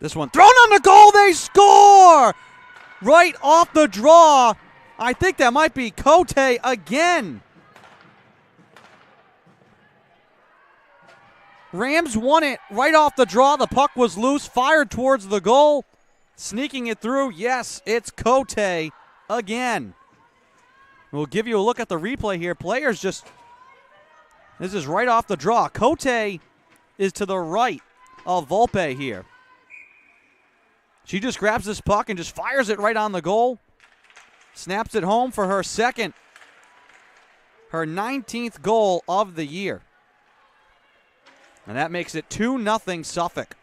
This one thrown on the goal, they score! Right off the draw. I think that might be Cote again. Rams won it right off the draw. The puck was loose, fired towards the goal. Sneaking it through, yes, it's Cote again. We'll give you a look at the replay here. Players just, this is right off the draw. Cote is to the right of Volpe here. She just grabs this puck and just fires it right on the goal. Snaps it home for her second, her 19th goal of the year. And that makes it 2-0 Suffolk.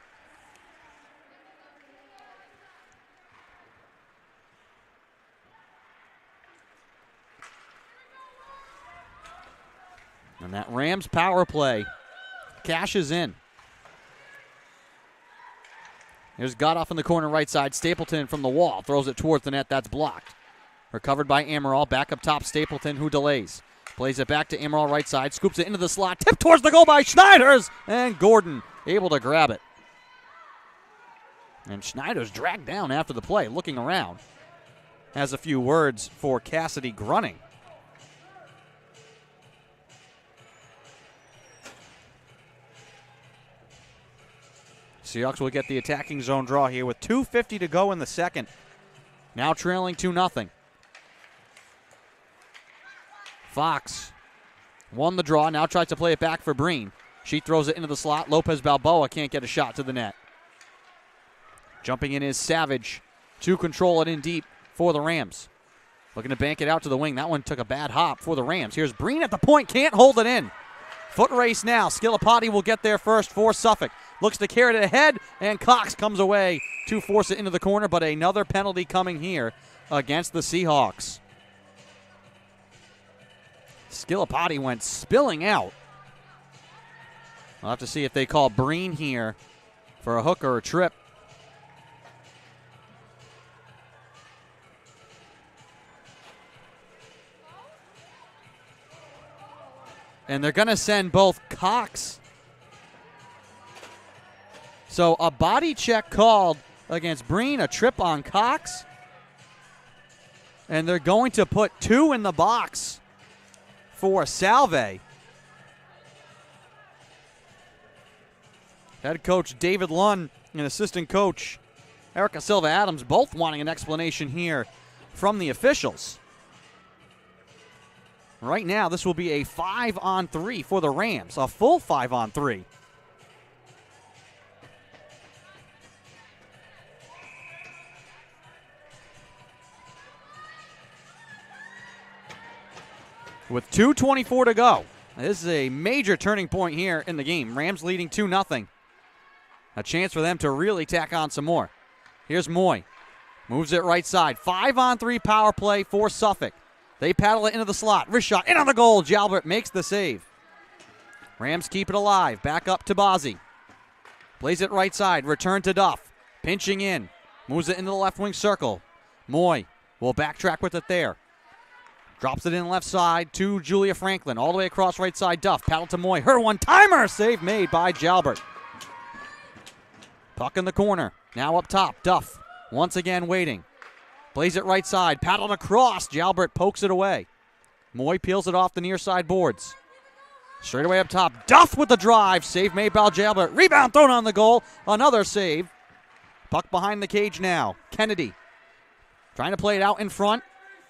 And that Rams power play cashes in. Here's Godoff in the corner right side. Stapleton from the wall. Throws it towards the net. That's blocked. Recovered by Amaral. Back up top, Stapleton, who delays. Plays it back to Amaral right side. Scoops it into the slot. Tipped towards the goal by Schneiders. And Gordon able to grab it. And Schneiders dragged down after the play, looking around. Has a few words for Cassidy grunting. Seahawks will get the attacking zone draw here with 2:50 to go in the second. Now trailing 2-0. Fox won the draw, now tries to play it back for Breen. She throws it into the slot. Lopez Balboa can't get a shot to the net. Jumping in is Savage to control it in deep for the Rams. Looking to bank it out to the wing. That one took a bad hop for the Rams. Here's Breen at the point, can't hold it in. Foot race now. Skilapati will get there first for Suffolk. Looks to carry it ahead, and Cox comes away to force it into the corner, but another penalty coming here against the Seahawks. Skilapati went spilling out. We'll have to see if they call Breen here for a hook or a trip. And they're going to send both Cox. So a body check called against Breen, a trip on Cox. And they're going to put 2 in the box for Salve. Head coach David Lunn and assistant coach Erica Silva Adams both wanting an explanation here from the officials. Right now, this will be a 5-on-3 for the Rams, a full 5-on-3. With 2:24 to go. This is a major turning point here in the game. Rams leading 2-0. A chance for them to really tack on some more. Here's Moy. Moves it right side. 5-on-3 power play for Suffolk. They paddle it into the slot. Wrist shot in on the goal. Jalbert makes the save. Rams keep it alive. Back up to Bazzi. Plays it right side. Return to Duff. Pinching in. Moves it into the left wing circle. Moy will backtrack with it there. Drops it in left side to Julia Franklin. All the way across right side. Duff. Paddle to Moy. Her one-timer. Save made by Jalbert. Puck in the corner. Now up top. Duff once again waiting. Plays it right side. Paddled across. Jalbert pokes it away. Moy peels it off the near side boards. Straight away up top. Duff with the drive. Save made by Jalbert. Rebound thrown on the goal. Another save. Puck behind the cage now. Kennedy trying to play it out in front.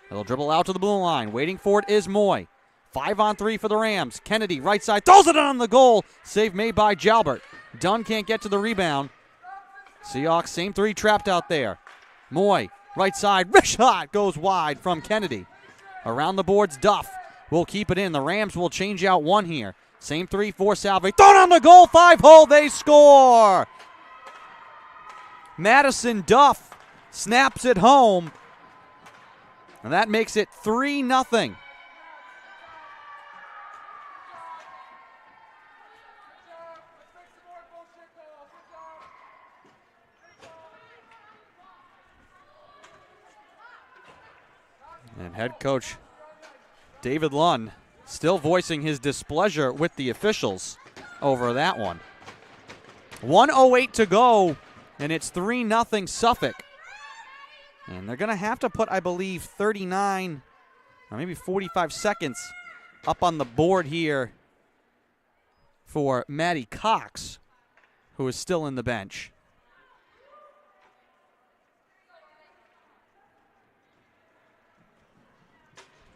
He'll dribble out to the blue line. Waiting for it is Moy. 5-on-3 for the Rams. Kennedy, right side, throws it on the goal. Save made by Jalbert. Dunn can't get to the rebound. Seahawks, same three trapped out there. Moy, right side, wrist shot goes wide from Kennedy. Around the boards, Duff will keep it in. The Rams will change out one here. Same three for Salve. Thrown on the goal, 5-hole, they score! Madison Duff snaps it home, and that makes it 3-0. And head coach David Lunn still voicing his displeasure with the officials over that one. 1:08 to go, and it's 3-0 Suffolk. And they're going to have to put, I believe, 39 or maybe 45 seconds up on the board here for Maddie Cox, who is still in the bench.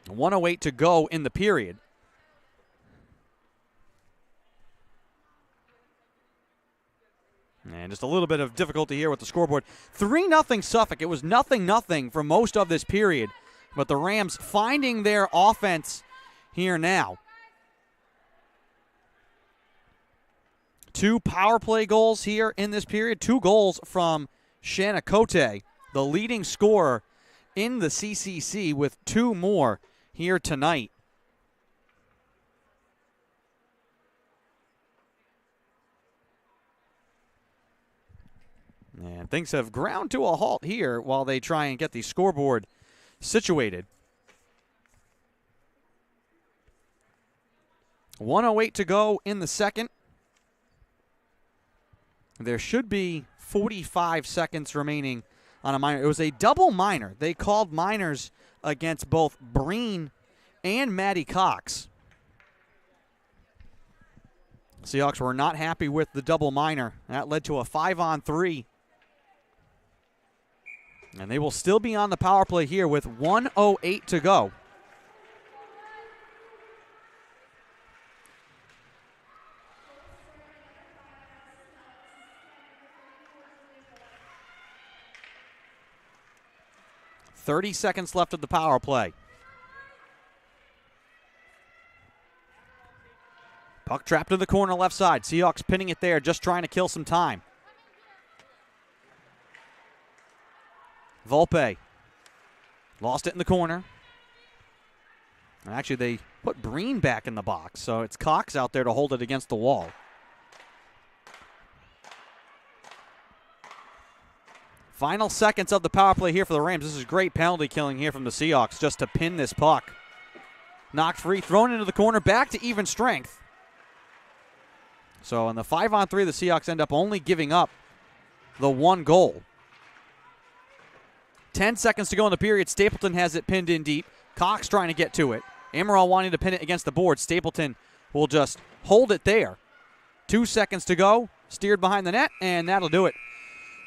.108 to go in the period. And just a little bit of difficulty here with the scoreboard. 3-0 Suffolk. It was 0-0 for most of this period, but the Rams finding their offense here now. 2 power play goals here in this period. 2 goals from Shanna Cote, the leading scorer in the CCC, with 2 more here tonight. And things have ground to a halt here while they try and get the scoreboard situated. 1:08 to go in the second. There should be 45 seconds remaining on a minor. It was a double minor. They called minors against both Breen and Maddie Cox. Seahawks were not happy with the double minor. That led to a 5-on-3. And they will still be on the power play here with 1:08 to go. .30 seconds left of the power play. Puck trapped in the corner left side. Seahawks pinning it there, just trying to kill some time. Volpe lost it in the corner. And actually, they put Breen back in the box, so it's Cox out there to hold it against the wall. Final seconds of the power play here for the Rams. This is great penalty killing here from the Seahawks just to pin this puck. Knocked free, thrown into the corner, back to even strength. So in the 5-on-3, the Seahawks end up only giving up the 1 goal. 10 seconds to go in the period. Stapleton has it pinned in deep. Cox trying to get to it. Amaral wanting to pin it against the board. Stapleton will just hold it there. 2 seconds to go. Steered behind the net, and that'll do it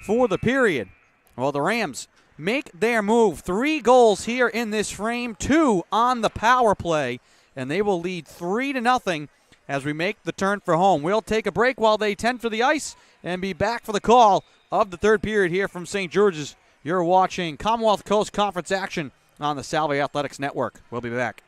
for the period. Well, the Rams make their move. 3 goals here in this frame, 2 on the power play, and they will lead 3-0 as we make the turn for home. We'll take a break while they tend for the ice and be back for the call of the third period here from St. George's. You're watching Commonwealth Coast Conference action on the Salve Athletics Network. We'll be back.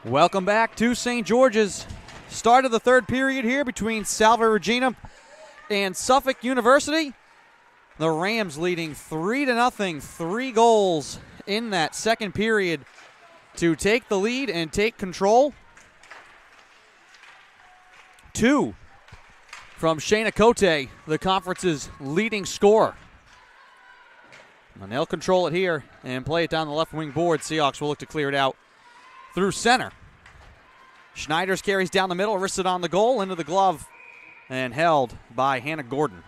Welcome back to St. George's. Start of the third period here between Salve Regina and Suffolk University. The Rams leading 3-0, 3 goals in that second period to take the lead and take control. 2 from Shayna Cote, the conference's leading scorer. And they'll control it here and play it down the left wing board. Seahawks will look to clear it out through center. Schneiders carries down the middle, wristed on the goal, into the glove, and held by Hannah Gordon.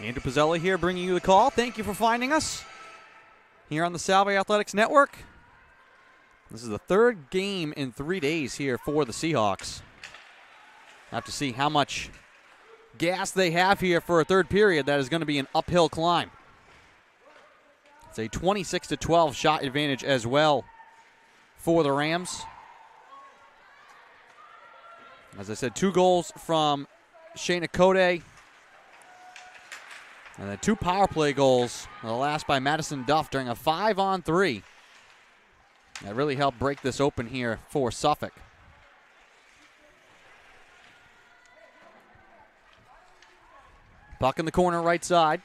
Andrew Pizzelli here bringing you the call. Thank you for finding us here on the Salve Athletics Network. This is the third game in 3 days here for the Seahawks. Have to see how much gas they have here for a third period. That is going to be an uphill climb. It's a 26-12 shot advantage as well for the Rams. As I said, 2 goals from Shayna Code. And then 2 power play goals, the last by Madison Duff during a 5-on-3. That really helped break this open here for Suffolk. Puck in the corner right side.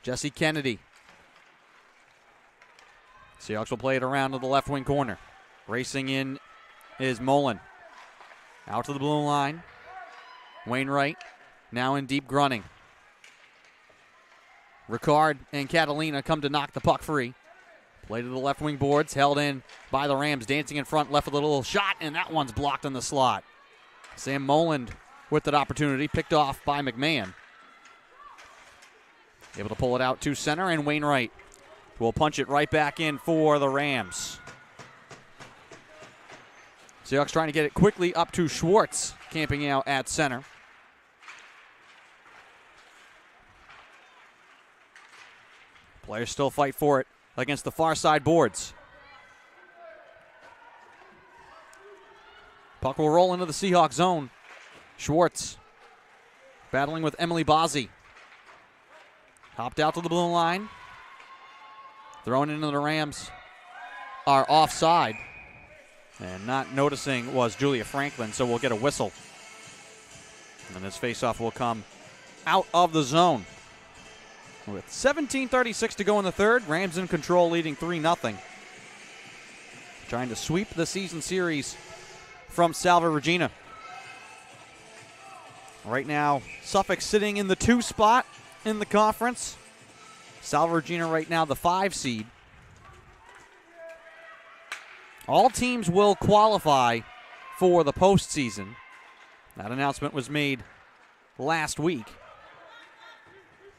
Jesse Kennedy. Seahawks will play it around to the left wing corner. Racing in is Mullen. Out to the blue line. Wainwright now in deep grunting. Ricard and Catalina come to knock the puck free. Play to the left wing boards, held in by the Rams, dancing in front, left with a little shot, and that one's blocked in the slot. Sam Moland with that opportunity, picked off by McMahon. Able to pull it out to center, and Wainwright will punch it right back in for the Rams. Seahawks trying to get it quickly up to Schwartz, camping out at center. Players still fight for it against the far side boards. Puck will roll into the Seahawks zone. Schwartz battling with Emily Bozzi. Hopped out to the blue line. Thrown into the Rams are offside. And not noticing was Julia Franklin, so we'll get a whistle. And this faceoff will come out of the zone. With 17:36 to go in the third, Rams in control, leading 3-0. Trying to sweep the season series from Salve Regina. Right now, Suffolk sitting in the 2 spot in the conference. Salve Regina right now the 5 seed. All teams will qualify for the postseason. That announcement was made last week.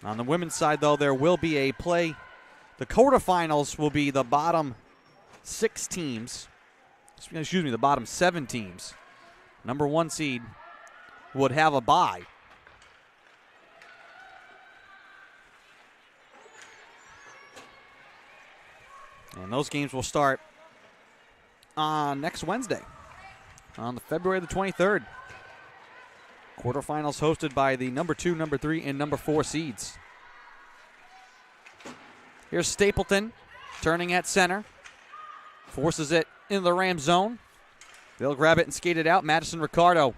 On the women's side, though, there will be a play. The quarterfinals will be the bottom 6 teams. Excuse me, the bottom 7 teams. Number 1 seed would have a bye. And those games will start on next Wednesday, on February the 23rd. Quarterfinals hosted by the number 2, number 3, and number 4 seeds. Here's Stapleton turning at center. Forces it in the Ram zone. They'll grab it and skate it out. Madison Ricardo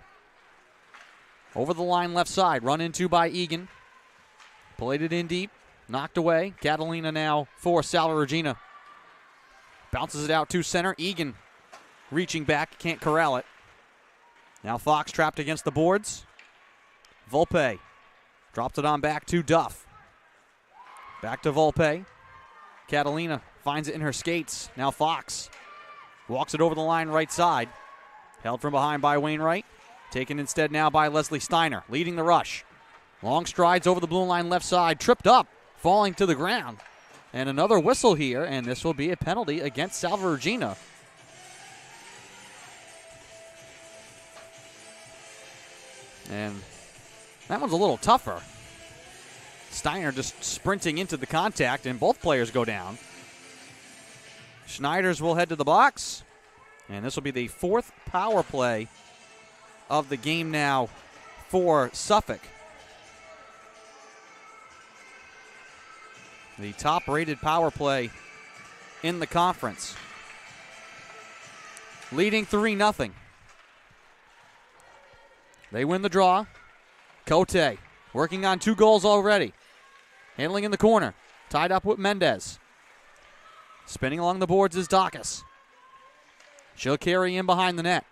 over the line left side. Run into by Egan. Played it in deep. Knocked away. Catalina now for Salve Regina. Bounces it out to center. Egan reaching back. Can't corral it. Now Fox trapped against the boards. Volpe dropped it on back to Duff. Back to Volpe. Catalina finds it in her skates. Now Fox walks it over the line right side. Held from behind by Wainwright. Taken instead now by Leslie Steiner, leading the rush. Long strides over the blue line left side. Tripped up, falling to the ground. And another whistle here, and this will be a penalty against Salve Regina. And that one's a little tougher. Steiner just sprinting into the contact, and both players go down. Schneiders will head to the box, and this will be the 4th power play of the game now for Suffolk. The top-rated power play in the conference. Leading 3-0. They win the draw. Cote working on 2 goals already. Handling in the corner. Tied up with Mendez. Spinning along the boards is Dacus. She'll carry in behind the net.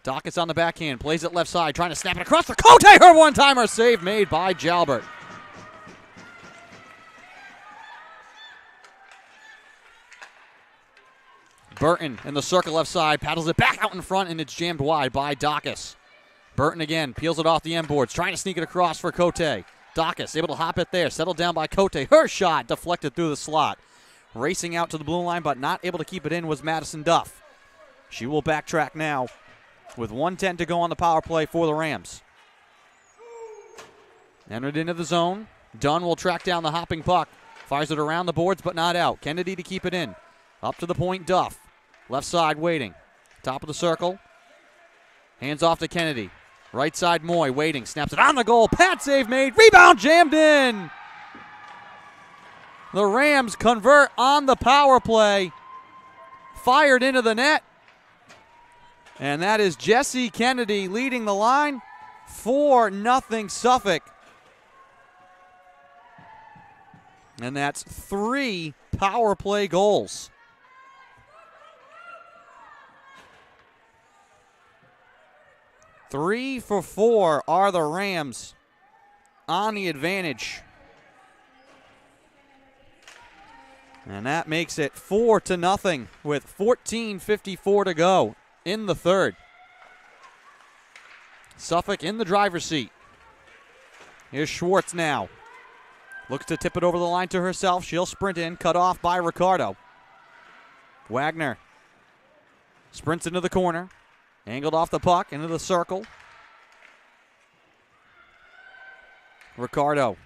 Dacus on the backhand, plays it left side, trying to snap it across for Cote. Her one-timer save made by Jalbert. Burton in the circle left side, paddles it back out in front, and it's jammed wide by Dacus. Burton again, peels it off the end boards, trying to sneak it across for Cote. Dacus able to hop it there, settled down by Cote. Her shot deflected through the slot. Racing out to the blue line, but not able to keep it in was Madison Duff. She will backtrack now with 1:10 to go on the power play for the Rams. Entered into the zone. Dunn will track down the hopping puck. Fires it around the boards, but not out. Kennedy to keep it in. Up to the point, Duff. Left side waiting. Top of the circle. Hands off to Kennedy. Right side, Moy waiting. Snaps it on the goal. Pat save made. Rebound jammed in. The Rams convert on the power play. Fired into the net. And that is Jesse Kennedy leading the line. 4-0 Suffolk. And that's 3 power play goals. 3 for 4 are the Rams on the advantage. And that makes it 4-0 with 14:54 to go in the third. Suffolk in the driver's seat. Here's Schwartz now. Looks to tip it over the line to herself. She'll sprint in, cut off by Ricardo. Wagner sprints into the corner. Angled off the puck, into the circle. Ricardo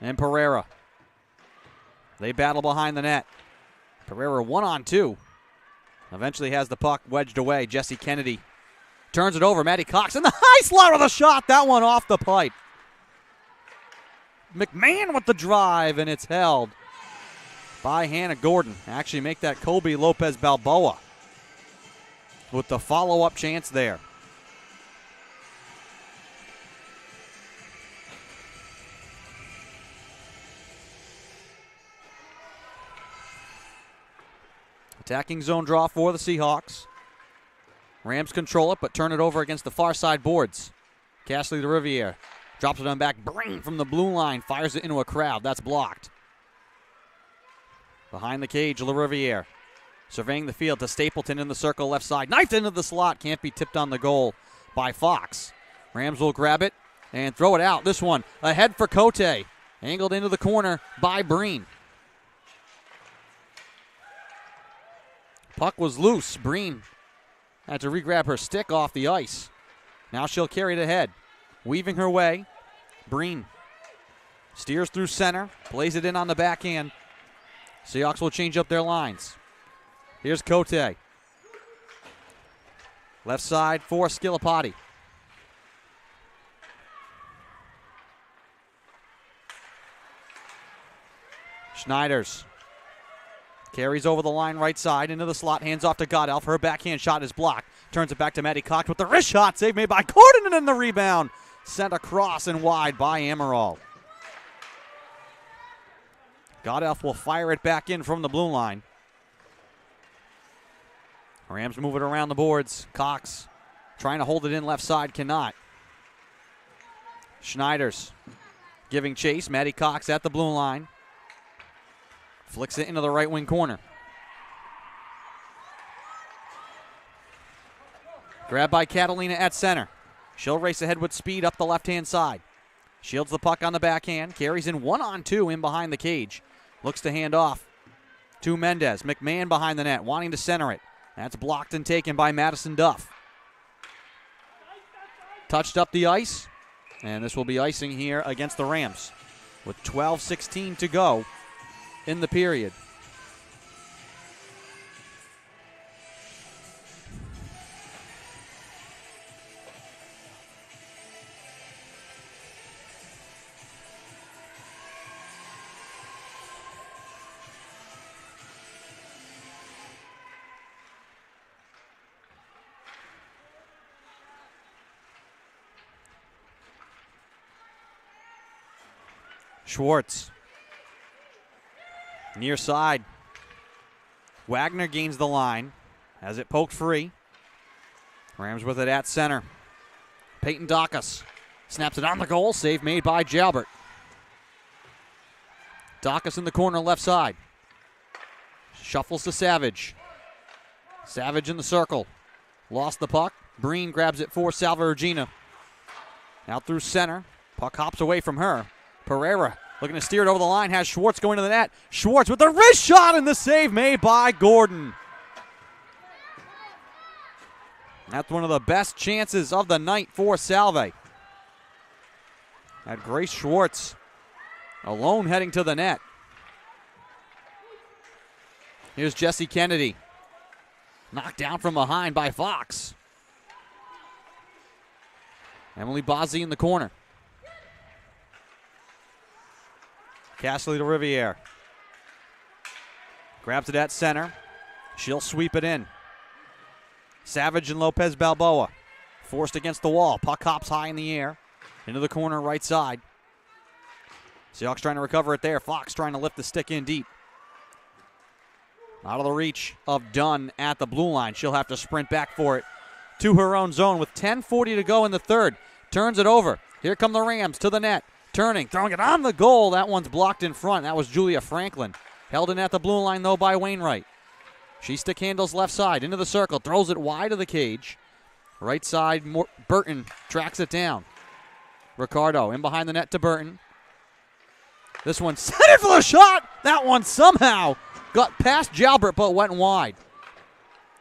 and Pereira. They battle behind the net. Pereira 1-on-2. Eventually has the puck wedged away. Jesse Kennedy turns it over. Maddie Cox in the high slot with a shot. That one off the pipe. McMahon with the drive, and it's held by Hannah Gordon. Actually make that Kobe Lopez Balboa with the follow-up chance there. Attacking zone draw for the Seahawks. Rams control it, but turn it over against the far side boards. Castley to Riviere. Drops it on back. Bring from the blue line. Fires it into a crowd. That's blocked. Behind the cage, LaRiviere. Surveying the field to Stapleton in the circle left side. Knifed into the slot. Can't be tipped on the goal by Fox. Rams will grab it and throw it out. This one ahead for Cote. Angled into the corner by Breen. Puck was loose. Breen had to re-grab her stick off the ice. Now she'll carry it ahead. Weaving her way. Breen steers through center. Plays it in on the backhand. Seahawks will change up their lines. Here's Cote. Left side for Skilapati. Schneiders carries over the line right side into the slot. Hands off to Godelf. Her backhand shot is blocked. Turns it back to Maddie Cox with the wrist shot. Save made by Gordon, and then the rebound. Sent across and wide by Amaral. Godelf will fire it back in from the blue line. Rams move it around the boards. Cox trying to hold it in left side, cannot. Schneiders giving chase. Maddie Cox at the blue line. Flicks it into the right wing corner. Grabbed by Catalina at center. She'll race ahead with speed up the left-hand side. Shields the puck on the backhand. Carries in 1-on-2 in behind the cage. Looks to hand off to Mendez. McMahon behind the net, wanting to center it. That's blocked and taken by Madison Duff. Touched up the ice, and this will be icing here against the Rams with 12:16 to go in the period. Schwartz Near side. Wagner gains the line. Has it poked free. Rams with it at center. Peyton Dacus snaps it on the goal. Save made by Jalbert. Dacus in the corner left side. Shuffles to Savage. Savage in the circle. Lost the puck. Breen grabs it for Salve Regina. Out through center. Puck hops away from her. Pereira looking to steer it over the line. Has Schwartz going to the net. Schwartz with the wrist shot and the save made by Gordon. That's one of the best chances of the night for Salve. Had Grace Schwartz alone heading to the net. Here's Jesse Kennedy. Knocked down from behind by Fox. Emily Bozzi in the corner. Castley to Riviere. Grabs it at center. She'll sweep it in. Savage and Lopez Balboa. Forced against the wall. Puck hops high in the air. Into the corner right side. Seahawks trying to recover it there. Fox trying to lift the stick in deep. Out of the reach of Dunn at the blue line. She'll have to sprint back for it to her own zone with 10:40 to go in the third. Turns it over. Here come the Rams to the net. Turning, throwing it on the goal. That one's blocked in front. That was Julia Franklin. Held in at the blue line, though, by Wainwright. She stick handles left side into the circle. Throws it wide of the cage. Right side, Burton tracks it down. Ricardo in behind the net to Burton. This one set it for the shot. That one somehow got past Jalbert but went wide.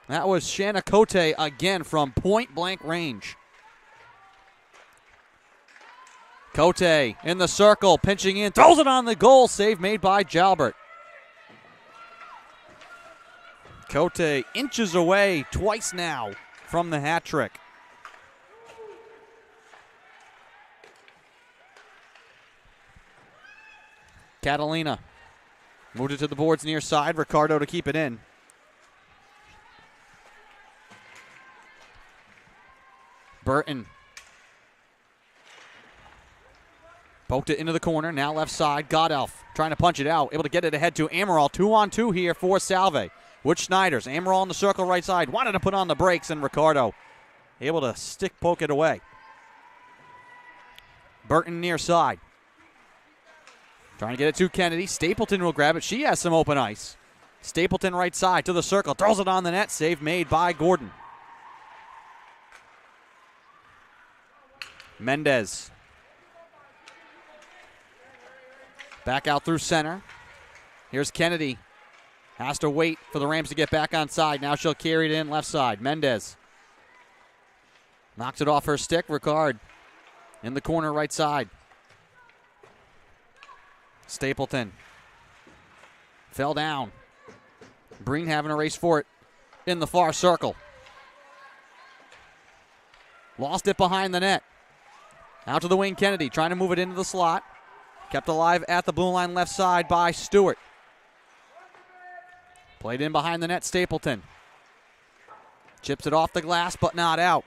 That was Shanna Cote again from point-blank range. Cote in the circle, pinching in, throws it on the goal. Save made by Jalbert. Cote inches away twice now from the hat trick. Catalina moved it to the boards near side. Ricardo to keep it in. Burton poked it into the corner. Now left side. Godelf trying to punch it out. Able to get it ahead to Amaral. 2-on-2 here for Salve. With Schneiders. Amaral in the circle right side. Wanted to put on the brakes, and Ricardo able to stick poke it away. Burton near side. Trying to get it to Kennedy. Stapleton will grab it. She has some open ice. Stapleton right side to the circle. Throws it on the net. Save made by Gordon. Mendez. Back out through center. Here's Kennedy. Has to wait for the Rams to get back on side. Now she'll carry it in left side. Mendez. Knocks it off her stick. Ricard in the corner right side. Stapleton. Fell down. Breen having a race for it in the far circle. Lost it behind the net. Out to the wing, Kennedy trying to move it into the slot. Kept alive at the blue line left side by Stewart. Played in behind the net, Stapleton. Chips it off the glass, but not out.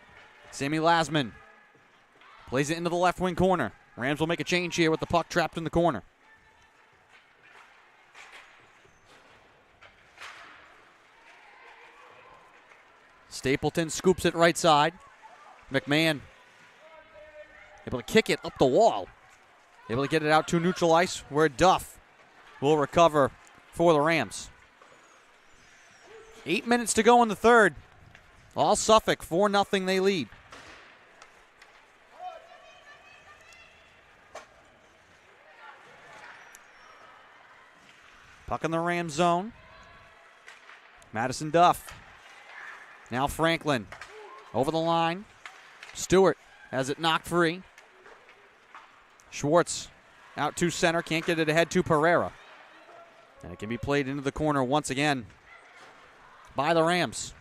Sammy Lasman plays it into the left wing corner. Rams will make a change here with the puck trapped in the corner. Stapleton scoops it right side. McMahon able to kick it up the wall. Able to get it out to neutral ice where Duff will recover for the Rams. 8 minutes to go in the third. All Suffolk, 4-0 they lead. Puck in the Rams zone. Madison Duff. Now Franklin over the line. Stewart has it knocked free. Schwartz out to center. Can't get it ahead to Pereira. And it can be played into the corner once again by the Rams.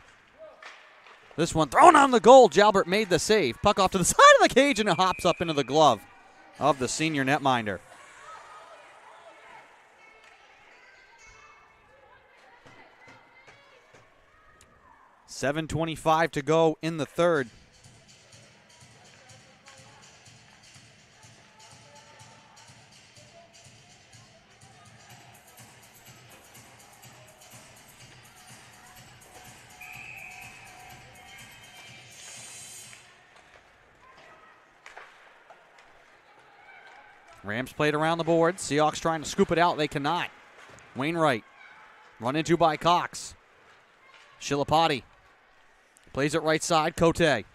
This one thrown on the goal. Jalbert made the save. Puck off to the side of the cage, and it hops up into the glove of the senior netminder. .7:25 to go in the third. Rams played around the board. Seahawks trying to scoop it out. They cannot. Wainwright run into by Cox. Shilapati plays it right side. Cote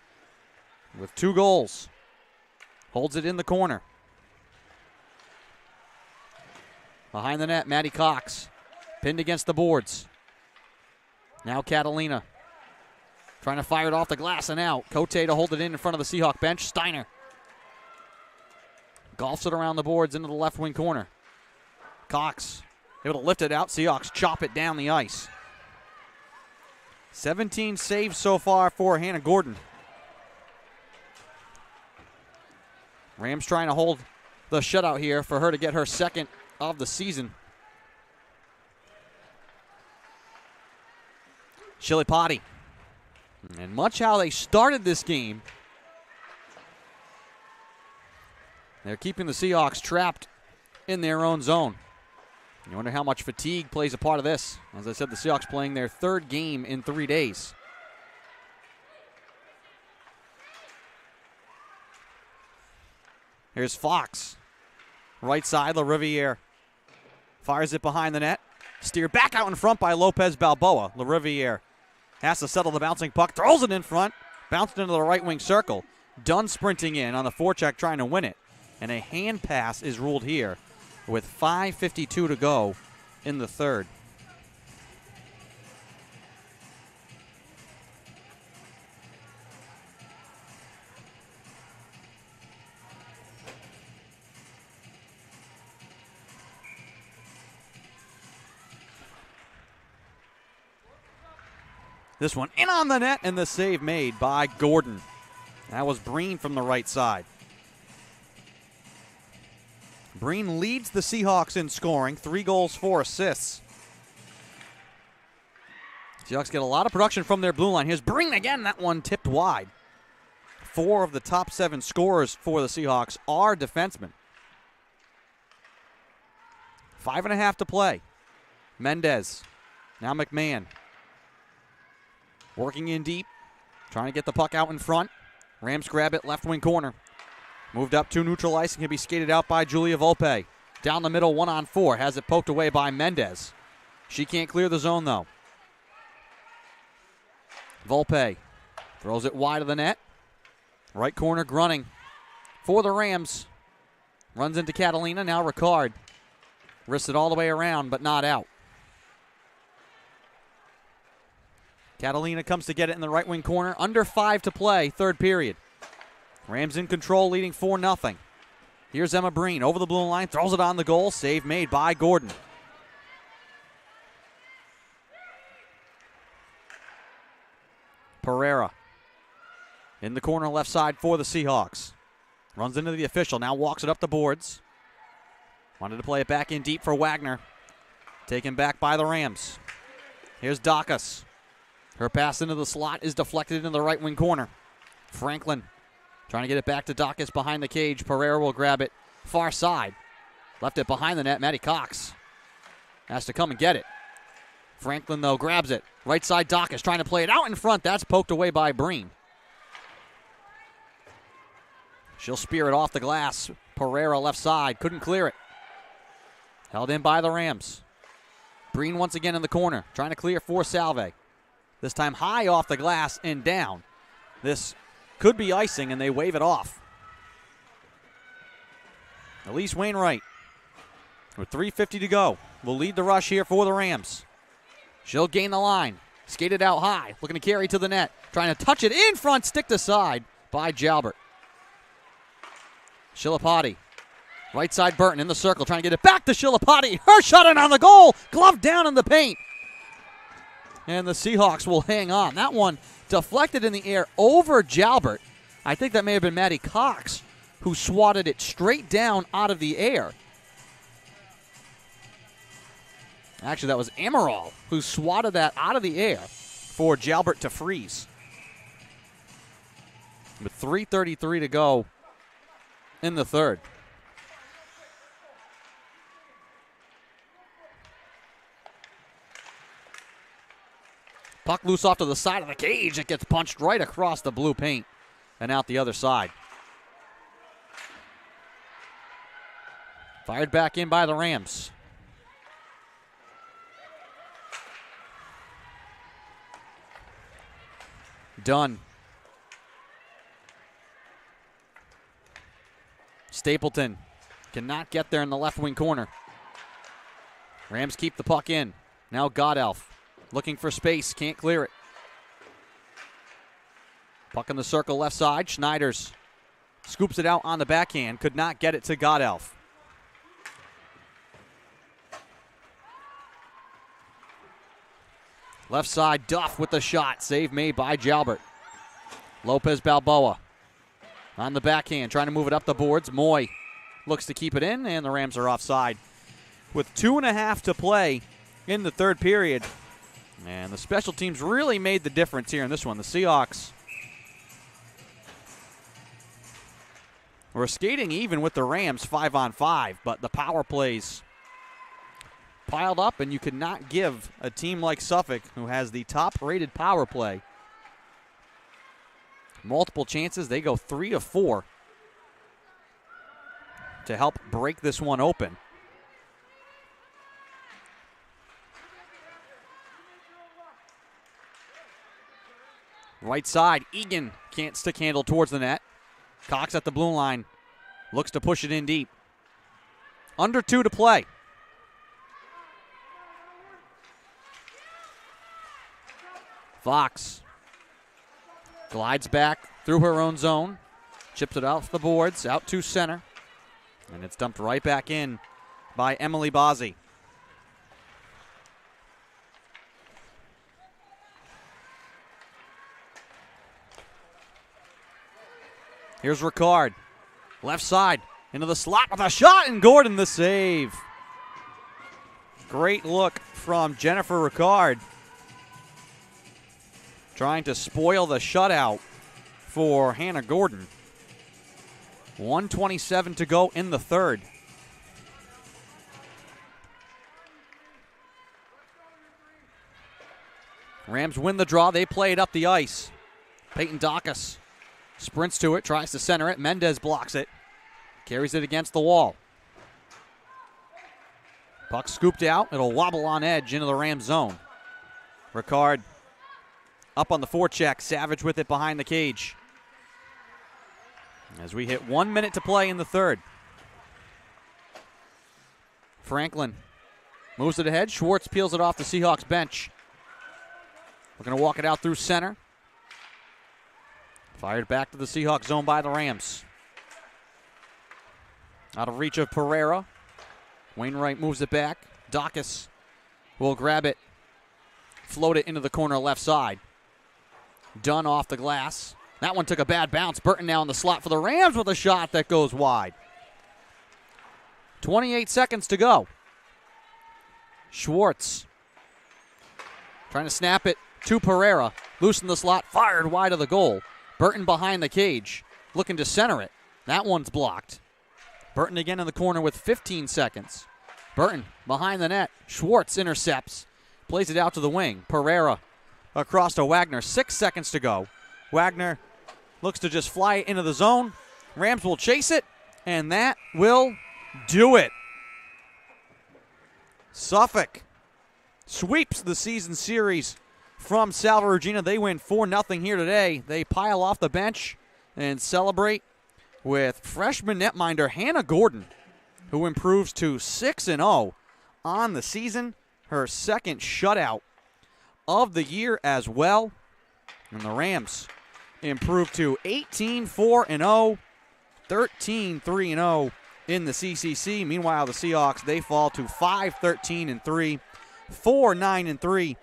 with 2 goals. Holds it in the corner. Behind the net, Maddie Cox. Pinned against the boards. Now Catalina. Trying to fire it off the glass and out. Cote to hold it in front of the Seahawk bench. Steiner golfs it around the boards into the left wing corner. Cox able to lift it out. Seahawks chop it down the ice. 17 saves so far for Hannah Gordon. Rams trying to hold the shutout here for her to get her second of the season. Shilapati. And much how they started this game, they're keeping the Seahawks trapped in their own zone. You wonder how much fatigue plays a part of this. As I said, the Seahawks playing their 3rd game in 3 days. Here's Fox. Right side, LaRiviere fires it behind the net. Steered back out in front by Lopez Balboa. LaRiviere has to settle the bouncing puck, throws it in front, bounced into the right wing circle. Dunn sprinting in on the forecheck trying to win it. And a hand pass is ruled here with 5:52 to go in the 3rd. This one in on the net, and the save made by Gordon. That was Breen from the right side. Breen leads the Seahawks in scoring, 3 goals, 4 assists. Seahawks get a lot of production from their blue line. Here's Breen again, that one tipped wide. 4 of the top 7 scorers for the Seahawks are defensemen. 5.5 to play. Mendez, now McMahon. Working in deep, trying to get the puck out in front. Rams grab it, left wing corner. Moved up to neutral ice and can be skated out by Julia Volpe. Down the middle, 1-on-4. Has it poked away by Mendez. She can't clear the zone, though. Volpe throws it wide of the net. Right corner, Grunning for the Rams. Runs into Catalina, now Ricard. Wrists it all the way around, but not out. Catalina comes to get it in the right wing corner. Under 5 to play, 3rd period. Rams in control, leading 4-0. Here's Emma Breen over the blue line, throws it on the goal. Save made by Gordon. Pereira in the corner left side for the Seahawks. Runs into the official, now walks it up the boards. Wanted to play it back in deep for Wagner. Taken back by the Rams. Here's Dacus. Her pass into the slot is deflected into the right wing corner. Franklin trying to get it back to Dacus behind the cage. Pereira will grab it far side. Left it behind the net. Maddie Cox has to come and get it. Franklin, though, grabs it. Right side, Dacus trying to play it out in front. That's poked away by Breen. She'll spear it off the glass. Pereira left side. Couldn't clear it. Held in by the Rams. Breen once again in the corner. Trying to clear for Salve. This time high off the glass and down. This could be icing, and they wave it off. Elise Wainwright, with 3:50 to go, will lead the rush here for the Rams. She'll gain the line. Skated out high. Looking to carry to the net. Trying to touch it in front. Stick to side by Jalbert. Shilapati. Right side Burton in the circle. Trying to get it back to Shilapati. Her shot in on the goal. Glove down in the paint. And the Seahawks will hang on. That one deflected in the air over Jalbert. I think that may have been Maddie Cox who swatted it straight down out of the air. Actually, that was Amaral who swatted that out of the air for Jalbert to freeze. With 3:33 to go in the 3rd. Puck loose off to the side of the cage. It gets punched right across the blue paint and out the other side. Fired back in by the Rams. Dunn. Stapleton cannot get there in the left wing corner. Rams keep the puck in. Now Godelf looking for space, can't clear it. Puck in the circle left side. Schneiders scoops it out on the backhand, could not get it to Godelf. Left side, Duff with the shot. Save made by Jalbert. Lopez Balboa on the backhand, trying to move it up the boards. Moy looks to keep it in, and the Rams are offside. With 2.5 to play in the third period. And the special teams really made the difference here in this one. The Seahawks were skating even with the Rams 5-on-5, but the power plays piled up, and you could not give a team like Suffolk, who has the top-rated power play, multiple chances. They go 3 of 4 to help break this one open. Right side, Egan can't stick handle towards the net. Cox at the blue line, looks to push it in deep. Under 2 to play. Fox glides back through her own zone, chips it off the boards, out to center, and it's dumped right back in by Emily Bozzi. Here's Ricard, left side, into the slot with a shot, and Gordon the save. Great look from Jennifer Ricard, trying to spoil the shutout for Hannah Gordon. 1:27 to go in the third. Rams win the draw. They play it up the ice. Peyton Dacus sprints to it, tries to center it. Mendez blocks it. Carries it against the wall. Puck scooped out. It'll wobble on edge into the Rams zone. Ricard up on the forecheck. Savage with it behind the cage. As we hit 1 minute to play in the third. Franklin moves it ahead. Schwartz peels it off the Seahawks bench. We're going to walk it out through center. Fired back to the Seahawks zone by the Rams. Out of reach of Pereira. Wainwright moves it back. Dacus will grab it. Float it into the corner left side. Dunn off the glass. That one took a bad bounce. Burton now in the slot for the Rams with a shot that goes wide. 28 seconds to go. Schwartz trying to snap it to Pereira. Loose in the slot, fired wide of the goal. Burton behind the cage, looking to center it. That one's blocked. Burton again in the corner with 15 seconds. Burton behind the net. Schwartz intercepts. Plays it out to the wing. Pereira across to Wagner. 6 seconds to go. Wagner looks to just fly it into the zone. Rams will chase it, and that will do it. Suffolk sweeps the season series from Salve Regina. They win 4-0 here today. They pile off the bench and celebrate with freshman netminder Hannah Gordon, who improves to 6-0 on the season. Her second shutout of the year as well. And the Rams improve to 18-4-0, 13-3-0 in the CCC. Meanwhile, the Seahawks, they fall to 5-13-3, 4-9-3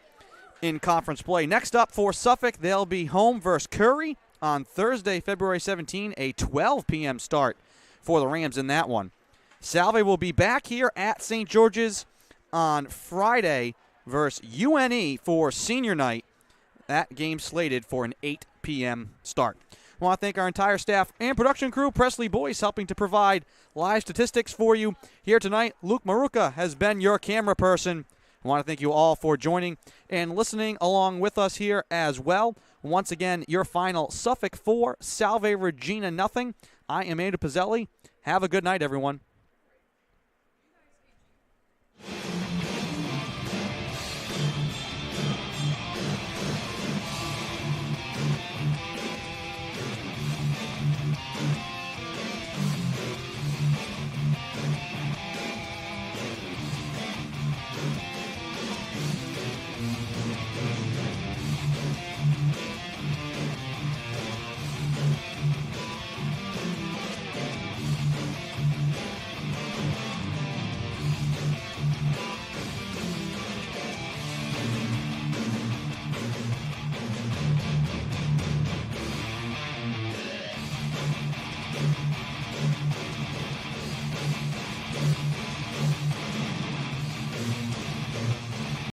in conference play. Next up for Suffolk, they'll be home versus Curry on Thursday, February 17, a 12 p.m. start for the Rams in that one. Salve will be back here at St. George's on Friday versus UNE for senior night. That game slated for an 8 p.m. start. I want to thank our entire staff and production crew. Presley Boyce helping to provide live statistics for you here tonight. Luke Maruka has been your camera person. I want to thank you all for joining and listening along with us here as well. Once again, your final Suffolk 4, Salve Regina 0. I am Andrew Pizzelli. Have a good night, everyone.